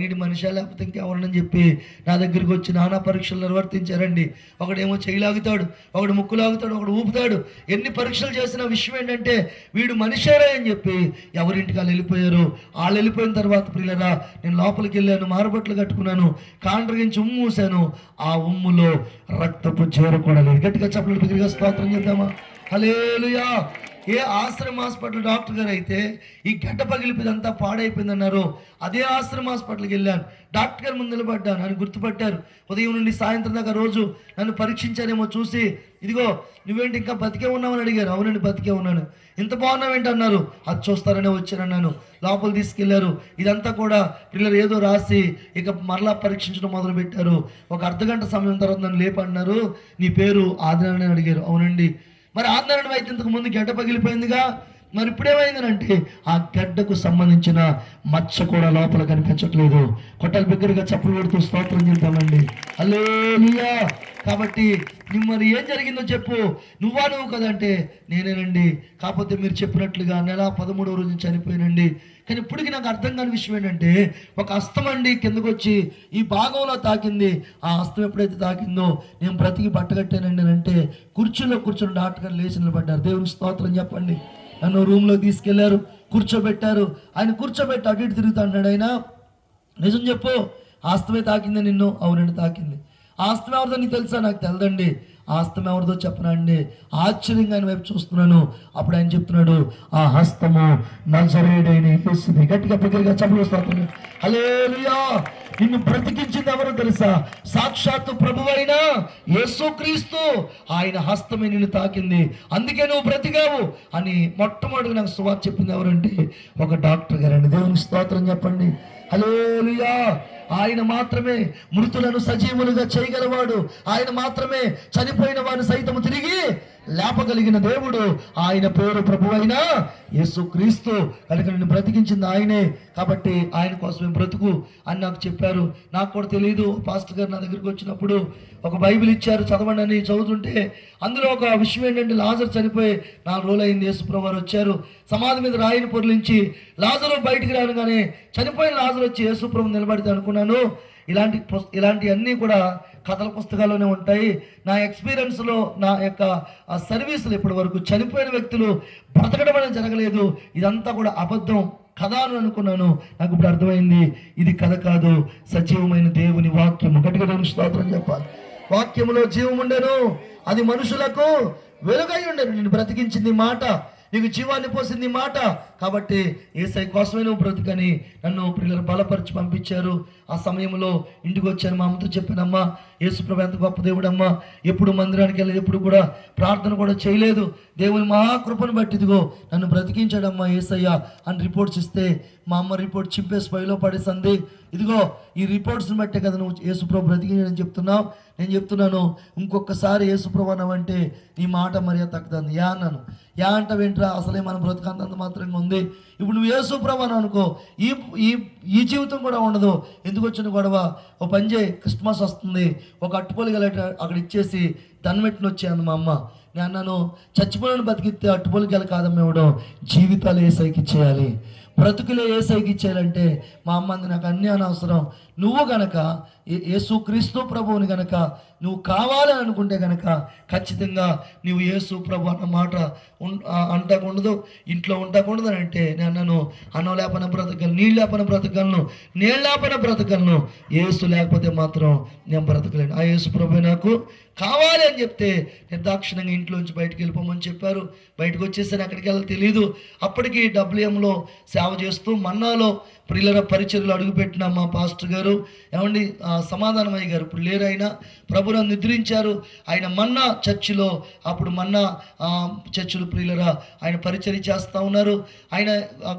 వీడి మనిషి లేకపోతే ఇంకెవరని చెప్పి నా దగ్గరికి వచ్చి నానా పరీక్షలు నిర్వర్తించారండి. ఒకడేమో చెయ్యి లాగుతాడు, ఒకడు ముక్కు లాగుతాడు, ఒకడు ఊపుతాడు. ఎన్ని పరీక్షలు చేసిన విషయం ఏంటంటే వీడు మనిషేరా అని చెప్పి ఎవరింటికి వాళ్ళు వెళ్ళిపోయారు. వాళ్ళు వెళ్ళిపోయిన తర్వాత ప్రియులరా, నేను లోపలికి వెళ్ళాను, మారుబట్లు కట్టుకున్నాను, కాండ్రగించి ఉమ్ము మూసాను. ఆ ఉమ్ములో రక్తపు చేరు కూడా లేదు. గట్టిగా చెప్పలేదు, బిగ్గరగా స్తోత్రం చేద్దామా? హల్లెలూయా. ఏ ఆశ్రమ హాస్పిటల్ డాక్టర్ గారు అయితే ఈ గడ్డ పగిలిపోయిందంతా పాడైపోయిందన్నారు, అదే ఆశ్రమ హాస్పిటల్కి వెళ్ళాను. డాక్టర్ గారు ముందు నిలబడ్డాను, నన్ను గుర్తుపట్టారు. ఉదయం నుండి సాయంత్రం దాకా రోజు నన్ను పరీక్షించారేమో, చూసి ఇదిగో నువ్వేంటి ఇంకా బతికే ఉన్నావని అడిగారు. అవునండి, బతికే ఉన్నాను. ఇంత బాగున్నావేంటి అన్నారు. అది చూస్తారనే వచ్చానన్నాను. లోపల తీసుకెళ్లారు. ఇదంతా కూడా పిల్లలు ఏదో రాసి ఇక మరలా పరీక్షించడం మొదలు పెట్టారు. ఒక అర్ధగంట సమయం తర్వాత నన్ను లేపన్నారు. నీ పేరు ఆదినారాయణ అడిగారు. అవునండి. మరి ఆదినారాయణ అయితే ఇంతకు ముందు గడ్డ పగిలిపోయిందిగా, మరి ఇప్పుడేమైందనంటే ఆ గడ్డకు సంబంధించిన మచ్చ కూడా లోపల కనిపించట్లేదు. కొట్టాలి, బిగ్గరగా చప్పులు కొడుతూ స్తోత్రం చేద్దామండి. హల్లెలూయా. కాబట్టి మరి ఏం జరిగిందో చెప్పు, నువ్వు కదంటే నేనేనండి. కాకపోతే మీరు చెప్పినట్లుగా నెల 13వ రోజు చనిపోయానండి. కానీ ఇప్పటికీ నాకు అర్థం కాని విషయం ఏంటంటే ఒక హస్తం అండి కిందకు వచ్చి ఈ భాగంలో తాకింది. ఆ హస్తం ఎప్పుడైతే తాకిందో నేను బ్రతికి బట్టగట్టానండి అని అంటే కుర్చీలో కూర్చొని డాక్టర్ గారు లేచి నిలబడ్డారు. దేవుని స్తోత్రం చెప్పండి. నన్ను రూమ్లో తీసుకెళ్లారు, కూర్చోబెట్టారు. ఆయన కూర్చోబెట్టి అటు ఇటు తిరుగుతా అన్నాడు. ఆయన నిజం చెప్పు, ఆస్తమే తాకింది నిన్ను? అవునండి, తాకింది. ఆస్తం ఎవరిదో నీకు తెలుసా? నాకు తెలదండి. ఆస్తం ఎవరిదో చెప్పనా అండి? ఆశ్చర్యంగా ఆయన వైపు చూస్తున్నాను. అప్పుడు ఆయన చెప్తున్నాడు, ఆ హస్తము నజరేయుడైన యేసుది. గట్టిగా బిగ్గరగా చప్పట్లు కొడుతున్నాను. హల్లెలూయా. నిన్ను బ్రతికించింది ఎవరో తెలుసా? సాక్షాత్తు ప్రభువైన యేసుక్రీస్తు. ఆయన హస్తమే నిన్ను తాకింది, అందుకే నువ్వు బ్రతికావు అని మొట్టమొదటి నాకు సువార్త చెప్పింది ఎవరంటే ఒక డాక్టర్ గారండి. దేవునికి స్తోత్రం చెప్పండి. హల్లెలూయా. ఆయన మాత్రమే మృతులను సజీవులుగా చేయగలవాడు. ఆయన మాత్రమే చనిపోయిన వారిని సైతము తిరిగి లేపగలిగిన దేవుడు. ఆయన పేరు ప్రభువైన యేసుక్రీస్తు. కనుక నిన్ను బ్రతికించింది ఆయనే. కాబట్టి ఆయన కోసమే బ్రతుకు అని నాకు చెప్పారు. నాకు కూడా తెలియదు. పాస్టర్ గారు నా దగ్గరికి వచ్చినప్పుడు ఒక బైబిల్ ఇచ్చారు, చదవండి అని. చదువుతుంటే అందులో ఒక విషయం ఏంటంటే లాజరు చనిపోయి 4 రోజులు అయింది. యేసుప్రభువు వారు వచ్చారు, సమాధి మీద రాయిని పొర్లించి లాజరు బయటికి రాగానే చనిపోయిన లాజరు వచ్చి యేసుప్రభువు నిలబడితే అనుకున్నాను ఇలాంటివన్నీ కూడా కథల పుస్తకాల్లోనే ఉంటాయి. నా ఎక్స్పీరియన్స్లో, నా యొక్క సర్వీసులు ఇప్పటి వరకు చనిపోయిన వ్యక్తులు బ్రతకడం అనేది జరగలేదు. ఇదంతా కూడా అబద్ధం, కథ అని అనుకున్నాను. నాకు ఇప్పుడు అర్థమైంది, ఇది కథ కాదు, సజీవమైన దేవుని వాక్యము. గట్టిగా దేవుని స్తోత్రం చెప్పాలి. వాక్యములో జీవం ఉండెను, అది మనుషులకు వెలుగై ఉండెను. నిన్ను బ్రతికించింది మాట. నీకు జీవాన్ని పోసింది నీ మాట. కాబట్టి యేసయ్య కోసమే నువ్వు బ్రతుకని నన్ను పిల్లలు బలపరిచి పంపించారు. ఆ సమయంలో ఇంటికి వచ్చాను. మా అమ్మతో చెప్పానమ్మా, యేసుప్రభు ఎంత గొప్ప దేవుడమ్మా, ఎప్పుడు మందిరానికి వెళ్ళలేదు, ఎప్పుడు కూడా ప్రార్థన కూడా చేయలేదు, దేవుని మహాకృపను బట్టి ఇదిగో నన్ను బ్రతికించాడమ్మా యేసయ్య అని రిపోర్ట్స్ ఇస్తే మా అమ్మ రిపోర్ట్ చింపేసి పైలో పడేసింది. ఇదిగో ఈ రిపోర్ట్స్ని బట్టే కదా నువ్వు యేసుప్రభు బ్రతికించని చెప్తున్నావు. నేను చెప్తున్నాను, ఇంకొకసారి యేసుప్రభు అన్నావంటే నీ మాట మర్యాద తగ్గుతుంది. యా అన్నాను. యా అంట వెంట్రా, అసలే మన బ్రతుకంతంత మాత్రంగా ఉంది. ఇప్పుడు నువ్వు యేసుప్రభు అని అనుకో, ఈ ఈ ఈ జీవితం కూడా ఉండదు. ఎందుకు వచ్చిన గొడవ? ఓ పని చేయి, క్రిస్మస్ వస్తుంది, ఒక అట్టుపొలి గల అక్కడ ఇచ్చేసి దన్మెట్టిన వచ్చాను మా అమ్మ. నేను అన్నాను, చచ్చిపోయిన బతికితే అట్టుపొలి గల కాదమ్మ ఇవ్వడం, జీవితాలు యేసయ్యకి ఇచ్చేయాలి, బ్రతుకులే యేసయ్యకి ఇచ్చేయాలంటే మా అమ్మ అంది, నాకు అన్నీ అనవసరం, నువ్వు గనక యేసుక్రీస్తు ప్రభువుని గనక నువ్వు కావాలని అనుకుంటే గనక ఖచ్చితంగా నువ్వు యేసు ప్రభు అన్న మాట అంటకూడదు, ఇంట్లో ఉండకూడదు అని అంటే నేను అన్నాను, అన్నం లేపన బ్రతకగలను, నీళ్ళు లేపన బ్రతకగలను, నీళ్ళు లేపన బ్రతకగలను, యేసు లేకపోతే మాత్రం నేను బ్రతకలేను. ఆ యేసు ప్రభు నాకు కావాలి అని చెప్తే నిర్దాక్షిణంగా ఇంట్లోంచి బయటకు వెళ్ళిపోమని చెప్పారు. బయటకు వచ్చేసాను, ఎక్కడికి వెళ్ళాలో తెలియదు. అప్పటికి WMలో సేవ చేస్తూ మన్నాలో ప్రియుల పరిచర్యలు అడుగుపెట్టిన మా పాస్టర్ గారు ఏమండి సమాధానమయ్య గారు ఇప్పుడు లేరు, ఆయన ప్రభువును నిద్రించారు. ఆయన మన్నా చర్చిలో, అప్పుడు మన్నా చర్చిలో ప్రియులరా ఆయన పరిచర్య చేస్తూ ఉన్నారు. ఆయన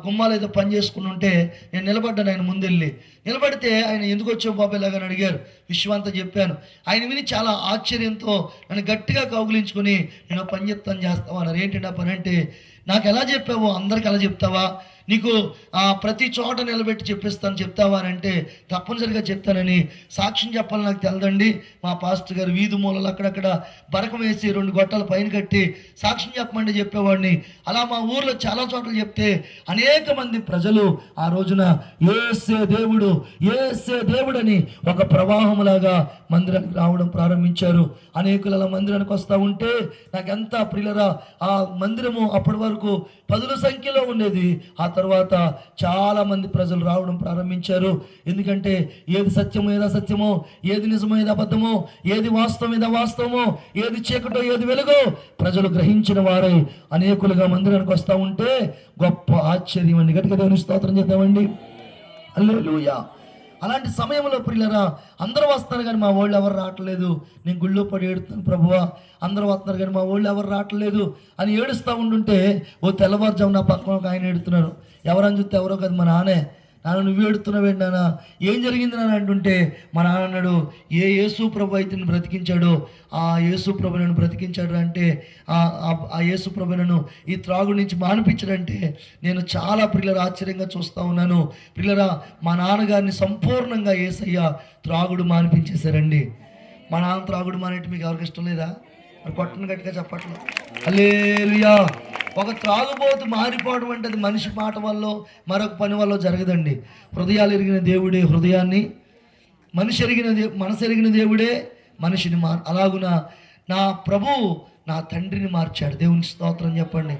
గుమ్మాలు ఏదో పని చేసుకుని ఉంటే నేను నిలబడ్డాను. ఆయన ముందెళ్ళి నిలబడితే ఆయన ఎందుకు వచ్చావు బాబు ఇలాగని అడిగారు. విశ్వాంతా చెప్పాను. ఆయన విని చాలా ఆశ్చర్యంతో నన్ను గట్టిగా కౌగులించుకొని నేను పని చెప్తాను చేస్తావా అన్నారు. ఏంటంటే ఆ పని అంటే, నాకు ఎలా చెప్పావో అందరికి ఎలా చెప్తావా, నీకు ప్రతి చోట నిలబెట్టి చెప్పిస్తాను చెప్తావా అని అంటే, తప్పనిసరిగా చెప్తానని సాక్ష్యం చెప్పాలని నాకు తెలదండి. మా పాస్టర్ గారు వీధి మూలలు అక్కడక్కడ బరకం వేసి 2 గొట్టాల పైన కట్టి సాక్ష్యం చెప్పమంటే చెప్పేవాడిని. అలా మా ఊర్లో చాలా చోట్ల చెప్తే అనేక మంది ప్రజలు ఆ రోజున యేసే దేవుడు, యేసే దేవుడని ఒక ప్రవాహంలాగా మందిరానికి రావడం ప్రారంభించారు. అనేకులు అలా మందిరానికి వస్తూ ఉంటే నాకెంత ప్రియులరా, ఆ మందిరము అప్పటి వరకు 10ల సంఖ్యలో ఉండేది. ఆ తర్వాత చాలా మంది ప్రజలు రావడం ప్రారంభించారు. ఎందుకంటే ఏది సత్యమో ఏది అసత్యమో, ఏది నిజమో ఏది అబద్ధమో, ఏది వాస్తవం ఏది అవాస్తవమో, ఏది చీకటో ఏది వెలుగో ప్రజలు గ్రహించిన వారై అనేకులుగా మందిరానికి వస్తూ ఉంటే గొప్ప ఆశ్చర్యం అండి. గట్టిగా దేవుని స్తోత్రం చేద్దామండి. హల్లెలూయా. అలాంటి సమయంలో ప్రియులరా అందరూ వస్తారు కానీ మా వాళ్ళు ఎవరు రావట్లేదు. నేను గుళ్ళో పడి ఏడుతున్నాను, ప్రభువా అందరూ వస్తున్నారు కానీ మా వాళ్ళు ఎవరు రావట్లేదు అని ఏడుస్తూ ఉంటుంటే ఓ తెల్లవారుజాము నా పక్కన ఒక ఆయన ఏడుతున్నారు. ఎవరని చూస్తే ఎవరో కదా మా నాన్నే. నాన్న నువ్వు ఏడుతున్నావేంటి నాన్న, ఏం జరిగింది నాన్న అంటుంటే మా నాన్న అన్నాడు, ఏ యేసు ప్రభు అయితే నన్ను బ్రతికించాడో ఆ యేసు ప్రభు నన్ను బ్రతికించాడు అంటే, ఆ యేసు ప్రభు నన్ను ఈ త్రాగు నుంచి మానిపించాడంటే నేను చాలా ప్రియులరా ఆశ్చర్యంగా చూస్తూ ఉన్నాను. ప్రియులరా మా నాన్నగారిని సంపూర్ణంగా యేసయ్య త్రాగుడు మానిపించేశారండి. మా నాన్న త్రాగుడు మానేటి మీకు ఎవరికి ఇష్టం లేదా? మరి కొట్టను గట్టిగా చెప్పట్లేదు. హల్లెలూయా. ఒక త్రాగుబోతు మారిపోవడం అంటే అది మనిషి మాట వల్ల మరొక పని వల్ల జరగదండి. హృదయాలు ఎరిగిన దేవుడే హృదయాన్ని, మనసు ఎరిగిన దేవుడే మనిషిని అలాగున నా ప్రభువు నా తండ్రిని మార్చాడు. దేవునికి స్తోత్రం చెప్పండి.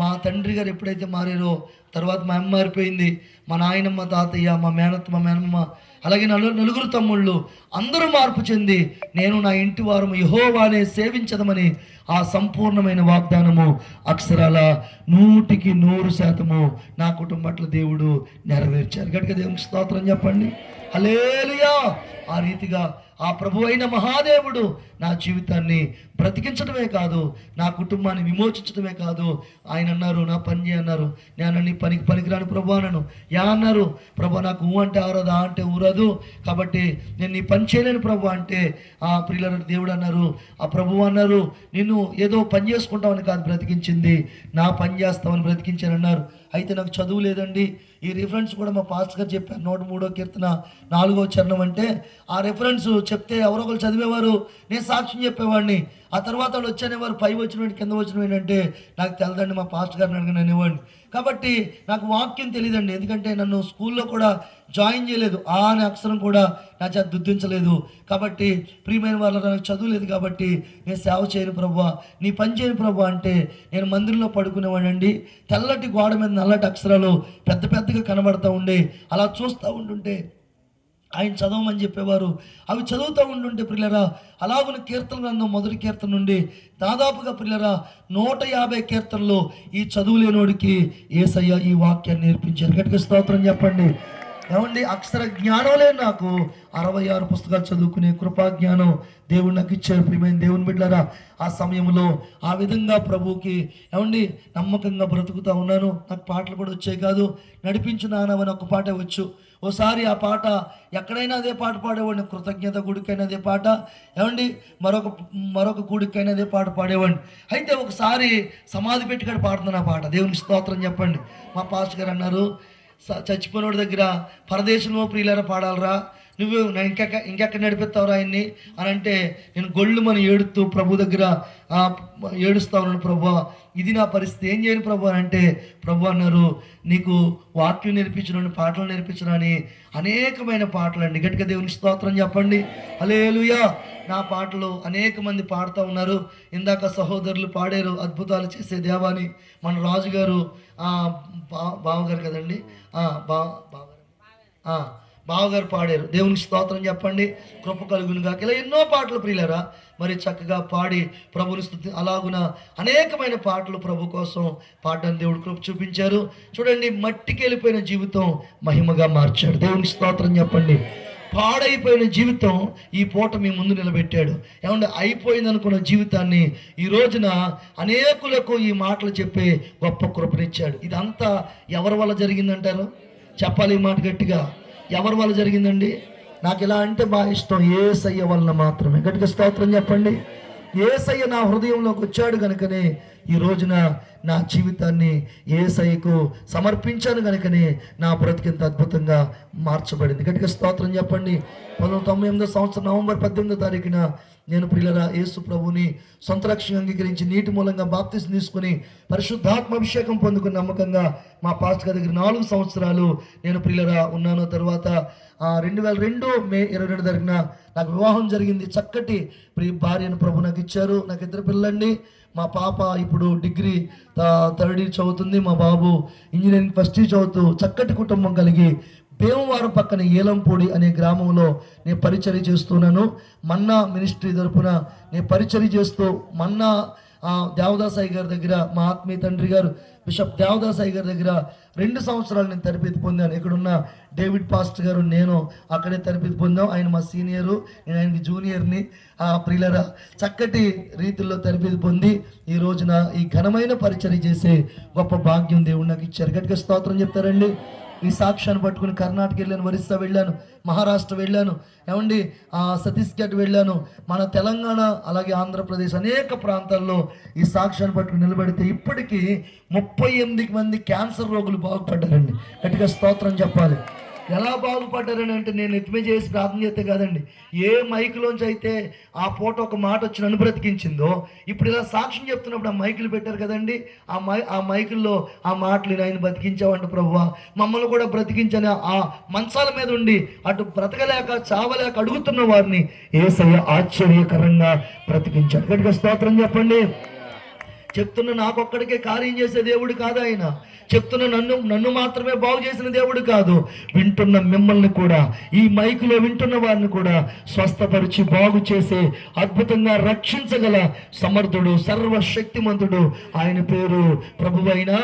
మా తండ్రి గారు ఎప్పుడైతే మారారో తర్వాత మా అమ్మ మారిపోయింది, మా నాయనమ్మ, తాతయ్య, మా మేనత్త, మా మేనమ్మ, అలాగే నలుగురు తమ్ముళ్ళు అందరూ మార్పు చెంది నేను నా ఇంటి వారము యెహోవానే సేవించదమని ఆ సంపూర్ణమైన వాగ్దానము అక్షరాల 100% నా కుటుంబట్ల దేవుడు నెరవేర్చారు. గట్టిగా దేవునికి స్తోత్రం చెప్పండి. హల్లెలూయా. ఆ రీతిగా ఆ ప్రభు అయిన మహాదేవుడు నా జీవితాన్ని బ్రతికించడమే కాదు, నా కుటుంబాన్ని విమోచించడమే కాదు. ఆయన అన్నారు, నా పని చేయ అన్నారు. నేను నీ పనికిరాని ప్రభు అన్నాను. యా అన్నారు, ప్రభు నాకు ఊ అంటే ఆరదు, ఆ అంటే ఊరదు, కాబట్టి నేను నీ పని చేయలేను ప్రభు అంటే ఆ ప్రియుల దేవుడు అన్నారు, ఆ ప్రభు అన్నారు, నిన్ను ఏదో పని చేసుకుంటామని కాదు బ్రతికించింది, నా పని చేస్తామని బ్రతికించానన్నారు. అయితే నాకు చదువు లేదండి. ఈ రిఫరెన్స్ కూడా మా పాస్టర్ గారు చెప్పారు. 103వ కీర్తన 4వ చరణం అంటే ఆ రిఫరెన్స్ చెప్తే ఎవరో ఒకరు చదివేవారు, నేను సాక్ష్యం చెప్పేవాడిని. ఆ తర్వాత వాళ్ళు వచ్చేవారు, పై వచ్చిన కింద వచ్చిన ఏంటంటే నాకు తెలదండి, మా పాస్టర్ గారిని అడిగిన అనేవాడిని. కాబట్టి నాకు వాక్యం తెలియదండి. ఎందుకంటే నన్ను స్కూల్లో కూడా జాయిన్ చేయలేదు, ఆ అనే అక్షరం కూడా నా చేత దుద్దించలేదు. కాబట్టి ప్రియమైన వాళ్ళ నాకు చదువు లేదు కాబట్టి నేను సేవ చేయను ప్రభువా, నీ పని చేయను ప్రభువా అంటే నేను మందిరంలో పడుకునేవాడండి. తెల్లటి గోడ మీద నల్లటి అక్షరాలు పెద్ద పెద్దగా కనబడుతూ ఉండే, అలా చూస్తూ ఉంటుంటే ఆయన చదవమని చెప్పేవారు. అవి చదువుతూ ఉంటుంటే ప్రియులరా, అలాగున కీర్తన గ్రంథం మొదటి కీర్తన నుండి దాదాపుగా ప్రియులరా 150 కీర్తనలు ఈ చదువు లేనోడికి యేసయ్య ఈ వాక్యాన్ని నేర్పించారు. గట్టిగా స్తోత్రం చెప్పండి. ఏమండి, అక్షర జ్ఞానం లేదు నాకు, 66 పుస్తకాలు చదువుకునే కృపా జ్ఞానం దేవుడు నాకు ఇచ్చారు. ప్రియమైన దేవుని బిడ్డలారా, ఆ సమయంలో ఆ విధంగా ప్రభువుకి ఏమండి నమ్మకంగా బ్రతుకుతూ ఉన్నాను. నాకు పాటలు కూడా వచ్చాయి కాదు. నడిపించు నానమని ఒక పాటే వచ్చు. ఓసారి ఆ పాట ఎక్కడైనా అదే పాట పాడేవాడిని. కృతజ్ఞత గుడికైనా అదే పాట, ఏమండి మరొక గుడికైనా అదే పాట పాడేవాడిని. అయితే ఒకసారి సమాధి పెట్టుకొని పాడుతున్నా పాట. దేవునికి స్తోత్రం చెప్పండి. మా పాస్టర్ గారు అన్నారు, చచ్చిపోయినోడి దగ్గర పరదేశంలో ప్రియులారా పాడాలరా, నువ్వు ఇంకెక్కడ నడిపిస్తావురా ఆయన్ని అని అంటే, నేను గొళ్ళుమని ఏడుతూ ప్రభు దగ్గర ఏడుస్తా ఉన్నాను. ప్రభు, ఇది నా పరిస్థితి, ఏం చేయను ప్రభు అని అంటే, ప్రభు అన్నారు, నీకు వాక్యం నేర్పించడం, పాటలు నేర్పించడం అని అనేకమైన పాటలు అండి. గట్టిగా దేవునికి స్తోత్రం చెప్పండి. హల్లెలూయా. నా పాటలు అనేక మంది పాడుతూ ఉన్నారు. ఇందాక సహోదరులు పాడారు, అద్భుతాలు చేసే దేవాని మన రాజుగారు బావగారు కదండి, బావగారు పాడారు. దేవునికి స్తోత్రం చెప్పండి. కృప కలుగును గాక. ఇలా ఎన్నో పాటలు ప్రియులారా మరి చక్కగా పాడి ప్రభుని స్తుతి, అలాగున అనేకమైన పాటలు ప్రభు కోసం పాడడానికి దేవుడు కృప చూపించారు. చూడండి, మట్టికి వెళ్ళిపోయిన జీవితం మహిమగా మార్చాడు. దేవునికి స్తోత్రం చెప్పండి. పాడైపోయిన జీవితం ఈ పూట మీ ముందు నిలబెట్టాడు. ఏమంటే అయిపోయింది అనుకున్న జీవితాన్ని ఈ రోజున అనేకులకు ఈ మాటలు చెప్పే గొప్ప కృపనిచ్చాడు. ఇదంతా ఎవరి వల్ల జరిగిందంటారు? చెప్పాలి ఈ మాట గట్టిగా. ఎవరి వల్ల జరిగిందండి? నాకు ఇలా అంటే బాగా ఇష్టం, యేసయ్య వలన మాత్రమే. గట్టిగా స్తోత్రం చెప్పండి. యేసయ్య నా హృదయంలోకి వచ్చాడు కనుకనే ఈ రోజున నా జీవితాన్ని యేసయ్యకు సమర్పించాను కనుకనే నా బ్రతికింత అద్భుతంగా మార్చబడింది. గట్టిగా స్తోత్రం చెప్పండి. 1998 సంవత్సరం నవంబర్ 18వ తారీఖున నేను ప్రియులరా యేసు ప్రభుని సొంత రక్షణ అంగీకరించి నీటి మూలంగా బాప్తిసం తీసుకుని పరిశుద్ధాత్మ అభిషేకం పొందుకుని నమ్మకంగా మా పాస్టర్ దగ్గర 4 సంవత్సరాలు నేను ప్రియులరా ఉన్నాను. తర్వాత 2002 మే 22 తారీఖున నాకు వివాహం జరిగింది. చక్కటి భార్యను ప్రభు నాకు ఇచ్చారు. నాకు 2 పిల్లలండి. మా పాప ఇప్పుడు డిగ్రీ 3rd ఇయర్ చదువుతుంది. మా బాబు ఇంజనీరింగ్ 1st ఇయర్ చదువుతూ చక్కటి కుటుంబం కలిగి భీమవరం పక్కన ఏలంపూడి అనే గ్రామంలో నేను పరిచర్య చేస్తున్నాను. మన్నా మినిస్ట్రీ తరపున నేను పరిచర్య చేస్తూ మన్నా దేవదాసాయి గారి దగ్గర, మా ఆత్మీయ తండ్రి గారు బిషప్ దేవదాసాయి గారి దగ్గర 2 సంవత్సరాలు నేను తరబేతి పొందాను. ఇక్కడున్న డేవిడ్ పాస్టర్ గారు నేను అక్కడే తరబేతి పొందాం. ఆయన మా సీనియరు, నేను ఆయనకి జూనియర్ని. ప్రియులరా చక్కటి రీతిలో తరబేతి పొంది ఈ రోజున ఈ ఘనమైన పరిచర్య చేసే గొప్ప భాగ్యం దేవుడు నాకు ఇచ్చారు. గట్టిగా స్తోత్రం చెప్తారండి. ఈ సాక్ష్యాన్ని పట్టుకుని కర్ణాటక వెళ్ళాను, ఒరిస్సా వెళ్ళాను, మహారాష్ట్ర వెళ్ళాను, ఏమండి ఛత్తీస్గఢ్ వెళ్ళాను, మన తెలంగాణ అలాగే ఆంధ్రప్రదేశ్ అనేక ప్రాంతాల్లో ఈ సాక్ష్యాన్ని పట్టుకుని నిలబడితే ఇప్పటికీ 38 మంది క్యాన్సర్ రోగులు బాగుపడ్డారండి. గట్టిగా స్తోత్రం చెప్పాలి. ఎలా బాగుపడ్డారని అంటే నేను ఎత్తిమే చేసి ప్రార్థన చేస్తే కాదండి, ఏ మైకులోంచి అయితే ఆ పూట ఒక మాట వచ్చి నన్ను బ్రతికించిందో, ఇప్పుడు ఇలా సాక్ష్యం చెప్తున్నప్పుడు ఆ మైకులు పెట్టారు కదండి, ఆ మైకుల్లో ఆ మాటలు ఆయన బ్రతికించావంట ప్రభువా, మమ్మల్ని కూడా బ్రతికించని ఆ మంచాల మీద ఉండి అటు బ్రతకలేక చావలేక అడుగుతున్న వారిని యేసయ్య ఆశ్చర్యకరంగా బ్రతికించాడు. గట్టిగా స్తోత్రం చెప్పండి. చెప్తున్న నాకొక్కడికే కార్యం చేసే దేవుడు కాదు ఆయన. చెప్తున్న నన్ను మాత్రమే బాగు చేసిన దేవుడు కాదు, వింటున్న మిమ్మల్ని కూడా, ఈ మైకులో వింటున్న వారిని కూడా స్వస్థపరిచి బాగు చేసే, అద్భుతంగా రక్షించగల సమర్థుడు, సర్వశక్తిమంతుడు ఆయన పేరు ప్రభువైన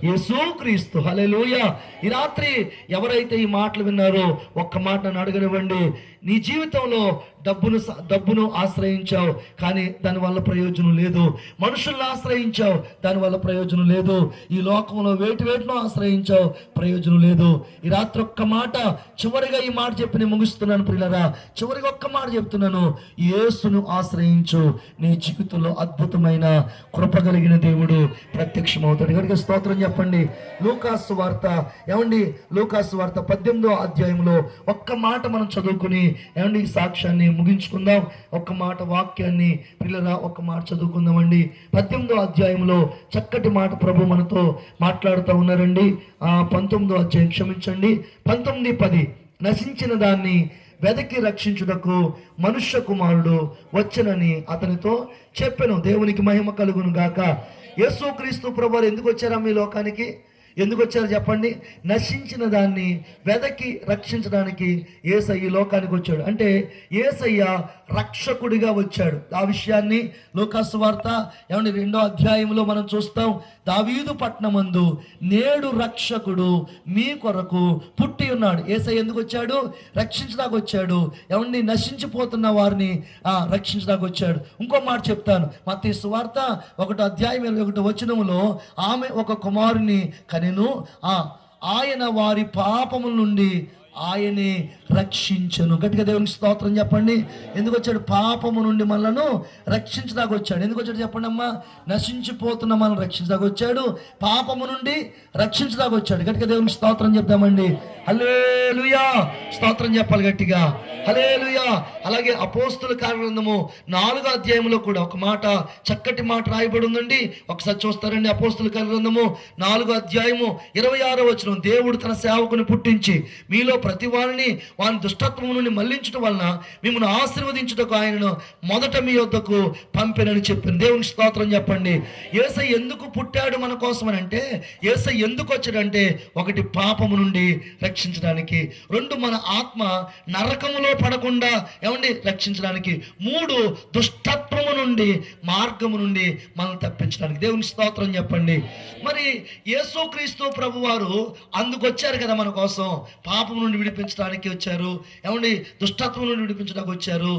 యేసుక్రీస్తు. హల్లెలూయా. ఈ రాత్రి ఎవరైతే ఈ మాటలు విన్నారో ఒక్క మాట నన్ను అడగనివ్వండి. నీ జీవితంలో డబ్బును ఆశ్రయించావు, కానీ దానివల్ల ప్రయోజనం లేదు. మనుషులను ఆశ్రయించావు, దానివల్ల ప్రయోజనం లేదు. ఈ లోకంలో వేటినో ఆశ్రయించావు, ప్రయోజనం లేదు. ఈ రాత్రి ఒక్క మాట, చివరిగా ఈ మాట చెప్పి నేను ముగిస్తున్నాను ప్రియులారా. చివరిగా ఒక్క మాట చెప్తున్నాను, యేసును ఆశ్రయించు, నీ జీవితంలో అద్భుతమైన కృప కలిగిన దేవుడు ప్రత్యక్షమవుతాడు. కనుక స్తోత్రం చెప్పండి. లూకాసు వార్త, ఏమండి లూకాసు వార్త 18వ అధ్యాయంలో ఒక్క మాట మనం చదువుకుని ఏమండి ఈ సాక్ష్యాన్ని ముగించుకుందాం. ఒక్క మాట వాక్యాన్ని పిల్లరా ఒక్క మాట చదువుకుందామండి. 18వ అధ్యాయంలో చక్కటి మాట ప్రభు మనతో మాట్లాడుతూ ఉన్నారండి. 19వ అధ్యాయం, క్షమించండి, 19:10 నశించిన దాన్ని వెదకి రక్షించుటకు మనుష్య కుమారుడు వచ్చనని అతనితో చెప్పెను. దేవునికి మహిమ కలుగును గాక. యేసుక్రీస్తు ప్రభువారు ఎందుకు వచ్చారా మీ లోకానికి? ఎందుకు వచ్చారు చెప్పండి? నశించిన దాన్ని వెదకి రక్షించడానికి యేసయ్య ఈ లోకానికి వచ్చాడు. అంటే యేసయ్య రక్షకుడిగా వచ్చాడు. ఆ విషయాన్ని లూకాసు వార్త 2వ అధ్యాయంలో మనం చూస్తాం. దావీదు పట్టణమందు నేడు రక్షకుడు మీ కొరకు పుట్టి ఉన్నాడు. యేసయ్య ఎందుకు వచ్చాడు? రక్షించడానికి వచ్చాడు. నశించిపోతున్న వారిని రక్షించడానికి వచ్చాడు. ఇంకో మాట చెప్తాను. మత్తయి సువార్త 1వ అధ్యాయం 21వ వచనములో ఆమె ఒక కుమారుని కనెను, ఆయన వారి పాపముల నుండి ఆయనే రక్షించను. గట్టిగా దేవునికి స్తోత్రం చెప్పండి. ఎందుకు వచ్చాడు? పాపము నుండి మనలను రక్షించడానికి వచ్చాడు. ఎందుకు వచ్చాడు చెప్పండి అమ్మా? నశించిపోతున్న మనం రక్షించడానికి వచ్చాడు. పాపము నుండి రక్షించడానికి వచ్చాడు. గట్టిగా దేవునికి స్తోత్రం చెప్దామండి. హల్లెలూయా! స్తోత్రం చెప్పాలి గట్టిగా. హల్లెలూయా! అలాగే అపోస్తుల కార్యగ్రంథము 4వ అధ్యాయంలో కూడా ఒక మాట, చక్కటి మాట రాయబడి ఉందండి. ఒకసారి చూస్తారండి. అపోస్తుల కార్యగ్రంథము 4వ అధ్యాయము 26వ వచనం. దేవుడు తన సేవకుని పుట్టించి మీలో ప్రతి వారిని వాని దుష్టత్వము నుండి మళ్లించడం వలన మిమ్మల్ని ఆశీర్వదించుటకు ఆయనను మొదట మీ యొద్దకు పంపినని చెప్పింది. దేవుని స్తోత్రం చెప్పండి. యేసయ్య ఎందుకు పుట్టాడు మన కోసం అని అంటే, యేసయ్య ఎందుకు వచ్చాడంటే, 1 పాపము నుండి రక్షించడానికి, 2 మన ఆత్మ నరకములో పడకుండా రక్షించడానికి, 3 దుష్టత్వము నుండి మార్గము నుండి మనం తప్పించడానికి. దేవుని స్తోత్రం చెప్పండి. మరి యేసుక్రీస్తు ప్రభువారు అందుకు వచ్చారు కదా మన కోసం. పాపము నుండి విడిపించడానికి వచ్చారు. దుష్టత్వం నుండి విడిపించడానికి వచ్చారు.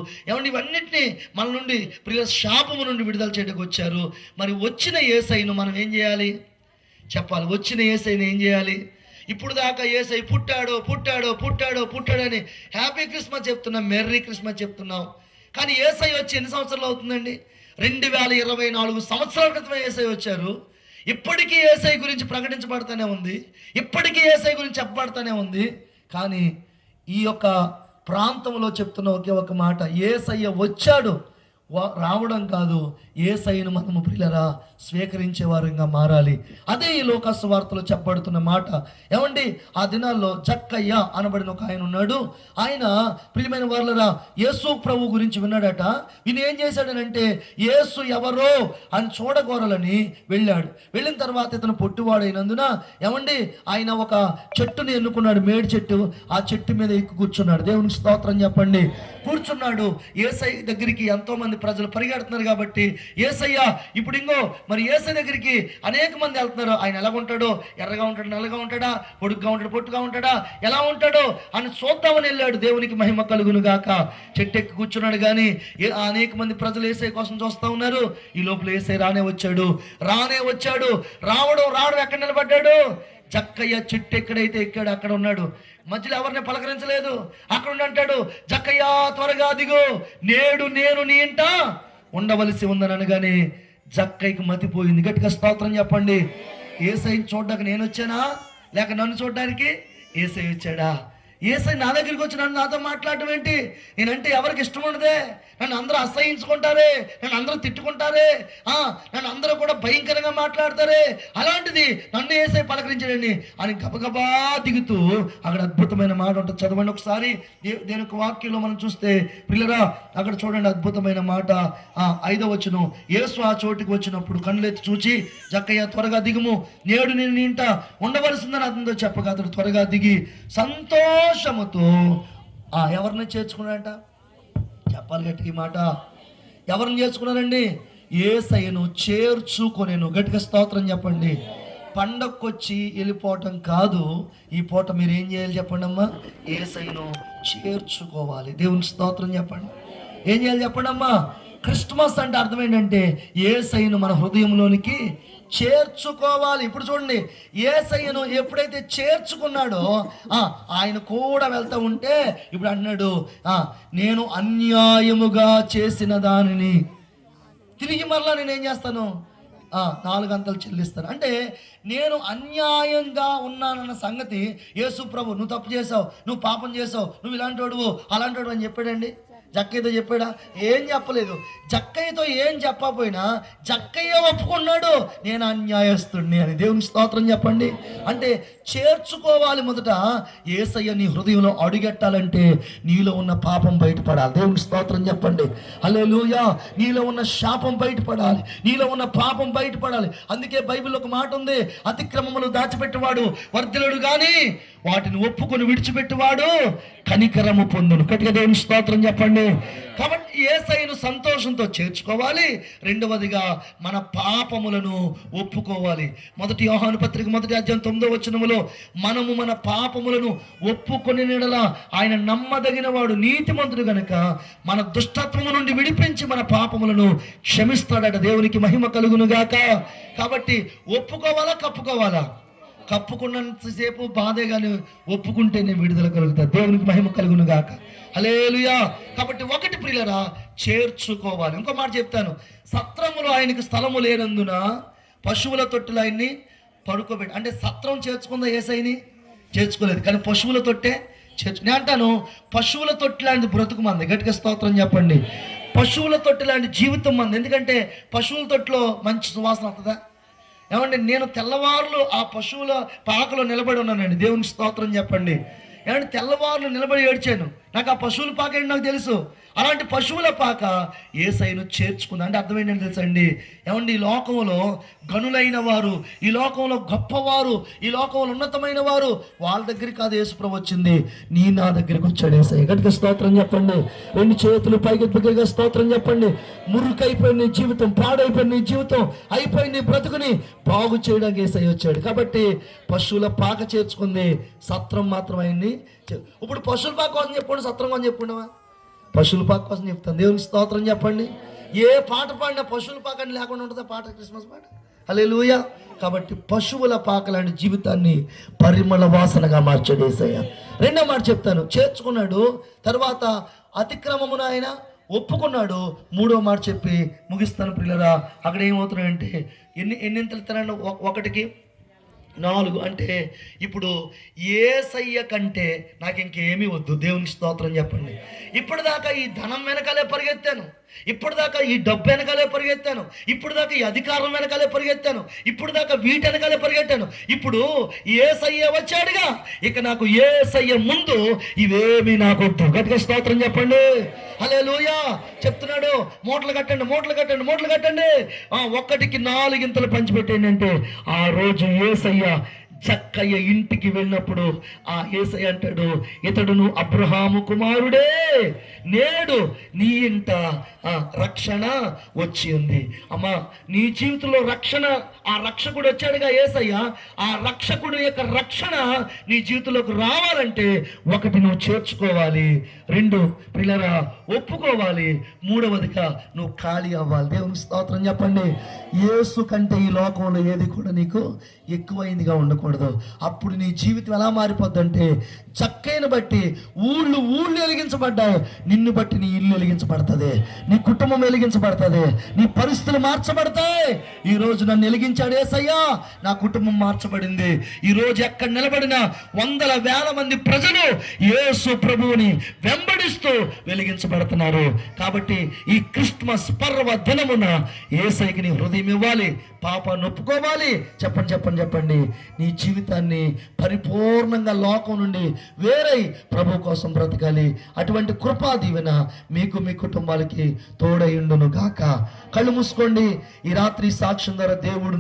ఇవన్నిటినీ మన నుండి ప్రియ శాపము నుండి విడుదల చేయడానికి వచ్చారు. మరి వచ్చిన యేసయ్యను మనం ఏం చేయాలి చెప్పాలి? వచ్చిన యేసయ్యను ఏం చేయాలి? ఇప్పుడు దాకా యేసయ్య పుట్టాడు అని హ్యాపీ క్రిస్మస్ చెప్తున్నాం, మెర్రీ క్రిస్మస్ చెప్తున్నాం. కానీ యేసయ్య వచ్చి ఎన్ని సంవత్సరాలు అవుతుందండి? 2024 సంవత్సరాల క్రితమే యేసయ్య వచ్చారు. ఇప్పటికీ యేసయ్య గురించి ప్రకటించబడుతూనే ఉంది, ఇప్పటికీ యేసయ్య గురించి చెప్పబడుతూనే ఉంది. కానీ ఈ యొక్క ప్రాంతంలో చెప్తున్న ఒకే ఒక మాట, యేసయ్య వచ్చాడు, రావడం కాదు, యేసయ్యను మనము ప్రియులరా స్వీకరించే వారంగా మారాలి. అదే ఈ లోకాసు వార్తలో చెప్పబడుతున్న మాట. ఆ దినాల్లో జక్కయ్య అనబడిన ఒక ఆయన ఉన్నాడు. ఆయన ప్రియమైన వారులరా యేసు ప్రభు గురించి విన్నాడట. ఈయన ఏం చేశాడనంటే, యేసు ఎవరో అని చూడగోరాలని వెళ్ళాడు. వెళ్ళిన తర్వాత ఇతను పొట్టివాడైనందున ఆయన ఒక చెట్టుని ఎన్నుకున్నాడు, మేడి చెట్టు. ఆ చెట్టు మీద ఎక్కి కూర్చున్నాడు. దేవునికి స్తోత్రం చెప్పండి. కూర్చున్నాడు. యేసయ్య దగ్గరికి ఎంతో మంది ప్రజలు పరిగెడుతున్నారు కాబట్టి, యేసయ్య ఇప్పుడు మరి యేసయ్య దగ్గరికి అనేక మంది వెళ్తున్నారు. ఆయన ఎలా ఉంటాడో, ఎర్రగా ఉంటాడు, నల్లగా ఉంటాడా, పొడుగ్గా ఉంటాడు, పొట్టుగా ఉంటాడా, ఎలా ఉంటాడో అని చూద్దామని వెళ్ళాడు. దేవునికి మహిమ కలుగును గాక. చెట్టు ఎక్కి కూర్చున్నాడు. కానీ అనేక మంది ప్రజలు యేసయ్య కోసం చూస్తూ ఉన్నారు. ఈ లోపల యేసయ్య రానే వచ్చాడు. రావడం ఎక్కడ నిలబడ్డాడు? జక్కయ్య చెట్టు ఎక్కడైతే ఎక్కాడు అక్కడ ఉన్నాడు. మధ్యలో ఎవరిని పలకరించలేదు. అక్కడ అంటాడు, జక్కయ్య త్వరగా దిగు, నేడు నేను నీ ఇంట ఉండవలసి ఉందని అనగానే జక్కయ్యకి మతిపోయింది. గట్టిగా స్తోత్రం చెప్పండి. యేసయ్యని చూడ్డానికి నేను వచ్చానా, లేక నన్ను చూడడానికి యేసయ్య వచ్చాడా? యేసయ్య నా దగ్గరికి వచ్చి నాతో మాట్లాడటం ఏంటి? నేనంటే ఎవరికి ఇష్టం ఉండదే, నన్ను అందరూ అసహించుకుంటారే, నన్ను అందరూ తిట్టుకుంటారే, నన్ను అందరూ కూడా భయంకరంగా మాట్లాడతారే, అలాంటిది నన్ను యేసయ్య పలకరించాడండి అని గబగబా దిగుతూ అక్కడ అద్భుతమైన మాట ఉంటుంది. చదవండి ఒకసారి. దేని యొక్క వాక్యంలో మనం చూస్తే పిల్లరా అక్కడ చూడండి, అద్భుతమైన మాట. 5వ వచనం. యేసు ఆ చోటుకి వచ్చినప్పుడు కన్నులెత్తి చూచి, జక్కయ్య త్వరగా దిగుము, నేడు నేను నీ ఇంట ఉండవలసిందని అతనితో చెప్పగా అతడు త్వరగా దిగి సంతోషముతో ఎవరిని చేర్చుకున్నాడంట? చెప్పాలి గట్టిగా మాట. ఎవరిని చేర్చుకున్నారండి? యేసయ్యను చేర్చుకొనేను. గట్టిగా స్తోత్రం చెప్పండి. పండక్కొచ్చి వెళ్ళిపోవటం కాదు. ఈ పూట మీరు ఏం చేయాలి చెప్పండి అమ్మా? యేసయ్యను చేర్చుకోవాలి. దేవుని స్తోత్రం చెప్పండి. ఏం చేయాలి చెప్పండి అమ్మా? క్రిస్మస్ అంటే అర్థం ఏంటంటే, యేసయ్యను మన హృదయంలోనికి చేర్చుకోవాలి. ఇప్పుడు చూడండి, యేసయ్యను ఎప్పుడైతే చేర్చుకున్నాడో ఆయన కూడా వెళ్తూ ఉంటే ఇప్పుడు అంటున్నాడు, నేను అన్యాయముగా చేసిన దానిని తిరిగి మరలా నేనేం చేస్తాను? 4 అంతలు చెల్లిస్తాను. అంటే నేను అన్యాయంగా ఉన్నానన్న సంగతి యేసు ప్రభు, నువ్వు తప్పు చేసావు, నువ్వు పాపం చేసావు, నువ్వు ఇలాంటి వాడువు అలాంటి వాడు అని చెప్పాడండి? జక్కయ్యతో చెప్పాడా? ఏం చెప్పలేదు. జక్కయ్యతో ఏం చెప్పకపోయినా జక్కయ్య ఒప్పుకున్నాడు, నేను అన్యాయస్తుడిని అని. దేవుని స్తోత్రం చెప్పండి. అంటే చేర్చుకోవాలి. మొదట యేసయ్య నీ హృదయంలో అడుగెట్టాలంటే నీలో ఉన్న పాపం బయటపడాలి. దేవుని స్తోత్రం చెప్పండి. హల్లెలూయా. నీలో ఉన్న శాపం బయటపడాలి, నీలో ఉన్న పాపం బయటపడాలి. అందుకే బైబిల్లో ఒక మాట ఉంది, అతిక్రమములు దాచిపెట్టేవాడు వర్ధిల్లడు కానీ వాటిని ఒప్పుకొని విడిచిపెట్టువాడు కనికరము పొందును. గట్టిగా దేవుని స్తోత్రం చెప్పండి. కాబట్టి యేసయ్యను సంతోషంతో చేర్చుకోవాలి. రెండవదిగా మన పాపములను ఒప్పుకోవాలి. మొదటి యోహాను పత్రిక 1వ అధ్యాయం 9వ వచనములో మనము మన పాపములను ఒప్పుకొని నెడల ఆయన నమ్మదగిన వాడు, నీతిమంతుడు గనుక మన దుష్టత్వము నుండి విడిపించి మన పాపములను క్షమిస్తాడట. దేవునికి మహిమ కలుగును గాక. కాబట్టి ఒప్పుకోవాలా కప్పుకోవాలా? కప్పుకున్నంతసేపు బాధే, కానీ ఒప్పుకుంటేనే విడుదల కలుగుతుంది. దేవునికి మహిమ కలుగును గాక. హల్లెలూయా. కాబట్టి ఒకటి ప్రియులరా, చేర్చుకోవాలి. ఇంకో మాట చెప్తాను, సత్రములో ఆయనకు స్థలము లేనందున పశువుల తొట్టులో ఆయన్ని పడుకోబెట్టి, అంటే సత్రం చేర్చుకుందా యేసయ్యని? చేర్చుకోలేదు, కానీ పశువుల తొట్టే నేను అంటాను, పశువుల తొట్టి లాంటి బ్రతుకు మంది. గట్టిగా స్తోత్రం చెప్పండి. పశువుల తొట్టి లాంటి జీవితం మంది. ఎందుకంటే పశువుల తొట్టులో మంచి సువాసన వస్తుందా? ఏమండి, నేను తెల్లవారులు ఆ పశువుల పాకలో నిలబడి ఉన్నానండి. దేవుని స్తోత్రం చెప్పండి. ఏమంటే తెల్లవారులు నిలబడి ఏడ్చాను. నాకు ఆ పశువుల పాక ఏంటి నాకు తెలుసు. అలాంటి పశువుల పాక యేసయ్యను చేర్చుకుంది. అంటే అర్థం ఏంటంటే తెలుసా అండి, ఏమండి, ఈ లోకంలో గనులైన వారు, ఈ లోకంలో గొప్పవారు, ఈ లోకంలో ఉన్నతమైన వారు, వాళ్ళ దగ్గరికి కాదు యేసుప్రభు వచ్చింది, నా దగ్గరికి వచ్చాడు యేసయ్య. గట్టిగా స్తోత్రం చెప్పండి. 2 చేతులు పైకి స్తోత్రం చెప్పండి. మురుకైపోయిన నీ జీవితం, పాడైపోయిన నీ జీవితం, అయిపోయిన నీ బ్రతుకుని బాగు చేయడానికి యేసయ్య వచ్చాడు. కాబట్టి పశువుల పాక చేర్చుకుంది, సత్రం మాత్రం అయింది. ఇప్పుడు పశువుల పాక కోసం చెప్పండి, సత్రం అని చెప్పుకున్నావా? పశువుల పాక కోసం చెప్తాను. దేవుని స్తోత్రం చెప్పండి. ఏ పాట పాడినా పశువుల పాక అని లేకుండా ఉంటుందా పాట? క్రిస్మస్ పాట. హల్లెలూయా. కాబట్టి పశువుల పాక లాంటి జీవితాన్ని పరిమళ వాసనగా మార్చాడు యేసయ్య. రెండో మాట చెప్తాను, చేర్చుకున్నాడు. తర్వాత అతిక్రమమును ఆయన ఒప్పుకున్నాడు. మూడో మాట చెప్పి ముగిస్తాను ప్రియులరా. అక్కడ ఏమవుతున్నాయంటే ఎన్నింతలు తినండి, 1కి 4. అంటే ఇప్పుడు యేసయ్య కంటే నాకు ఇంకేమీ వద్దు. దేవునికి స్తోత్రం చెప్పండి. ఇప్పటిదాకా ఈ ధనం వెనకాలే పరిగెత్తాను, ఇప్పటిదాకా ఈ డబ్బు వెనకాలే పరిగెత్తాను, ఇప్పటిదాకా ఈ అధికారం వెనకాలే పరిగెత్తాను, ఇప్పటిదాకా వీటి వెనకాలే పరిగెత్తాను. ఇప్పుడు యేసయ్య వచ్చాడుగా, ఇక నాకు యేసయ్య ముందు ఇవేమీ నాకు వద్దు. గట్టిగా స్తోత్రం చెప్పండి. హల్లెలూయా. చెప్తున్నాడు, మూటలు కట్టండి, మూటలు కట్టండి, మూటలు కట్టండి. 1కి 4 గింతలు పంచిపెట్టండి అంటే ఆ రోజు యేసయ్య జక్కయ్య ఇంటికి వెళ్ళినప్పుడు ఆ యేసయ్య అంటాడు, ఇతడును అబ్రహాము కుమారుడే, నేడు నీ ఇంట రక్షణ వచ్చి ఉంది. అమ్మా, నీ జీవితంలో రక్షణ, ఆ రక్షకుడు వచ్చాడుగా యేసయ్య, ఆ రక్షకుడు యొక్క రక్షణ నీ జీవితంలోకి రావాలంటే 1 నువ్వు చేర్చుకోవాలి, 2 పిల్లరా ఒప్పుకోవాలి, 3వదిగా నువ్వు ఖాళీ అవ్వాలి. దేవునికి స్తోత్రం చెప్పండి. యేసు కంటే ఈ లోకంలో ఏది కూడా నీకు ఎక్కువైందిగా ఉండకూడదు. అప్పుడు నీ జీవితం ఎలా మారిపోద్దంటే, చక్కైన బట్టి ఊళ్ళు వెలిగించబడ్డాయి, నిన్ను బట్టి నీ ఇల్లు వెలిగించబడుతుంది, నీ కుటుంబం వెలిగించబడుతుంది, నీ పరిస్థితులు మార్చబడతాయి. ఈరోజు నన్ను వెలిగించాడు యేసయ్య, నా కుటుంబం మార్చబడింది. ఈరోజు ఎక్కడ నిలబడినా వందల వేల మంది ప్రజలు యేసు ప్రభువుని వెంబడిస్తూ వెలిగించబడుతున్నారు. కాబట్టి ఈ క్రిస్మస్ పర్వ దినమున యేసయ్యకి నీ హృదయం ఇవ్వాలి, పాపాన్ని ఒప్పుకోవాలి. చెప్పండి. నీ జీవితాన్ని పరిపూర్ణంగా లోకం నుండి వేరై ప్రభు కోసం బ్రతకాలి. అటువంటి కృపా దీవెన మీకు, మీ కుటుంబాలకి తోడైండును గాక. కళ్ళు మూసుకోండి. ఈ రాత్రి సాక్ష్యం ద్వారా దేవుడు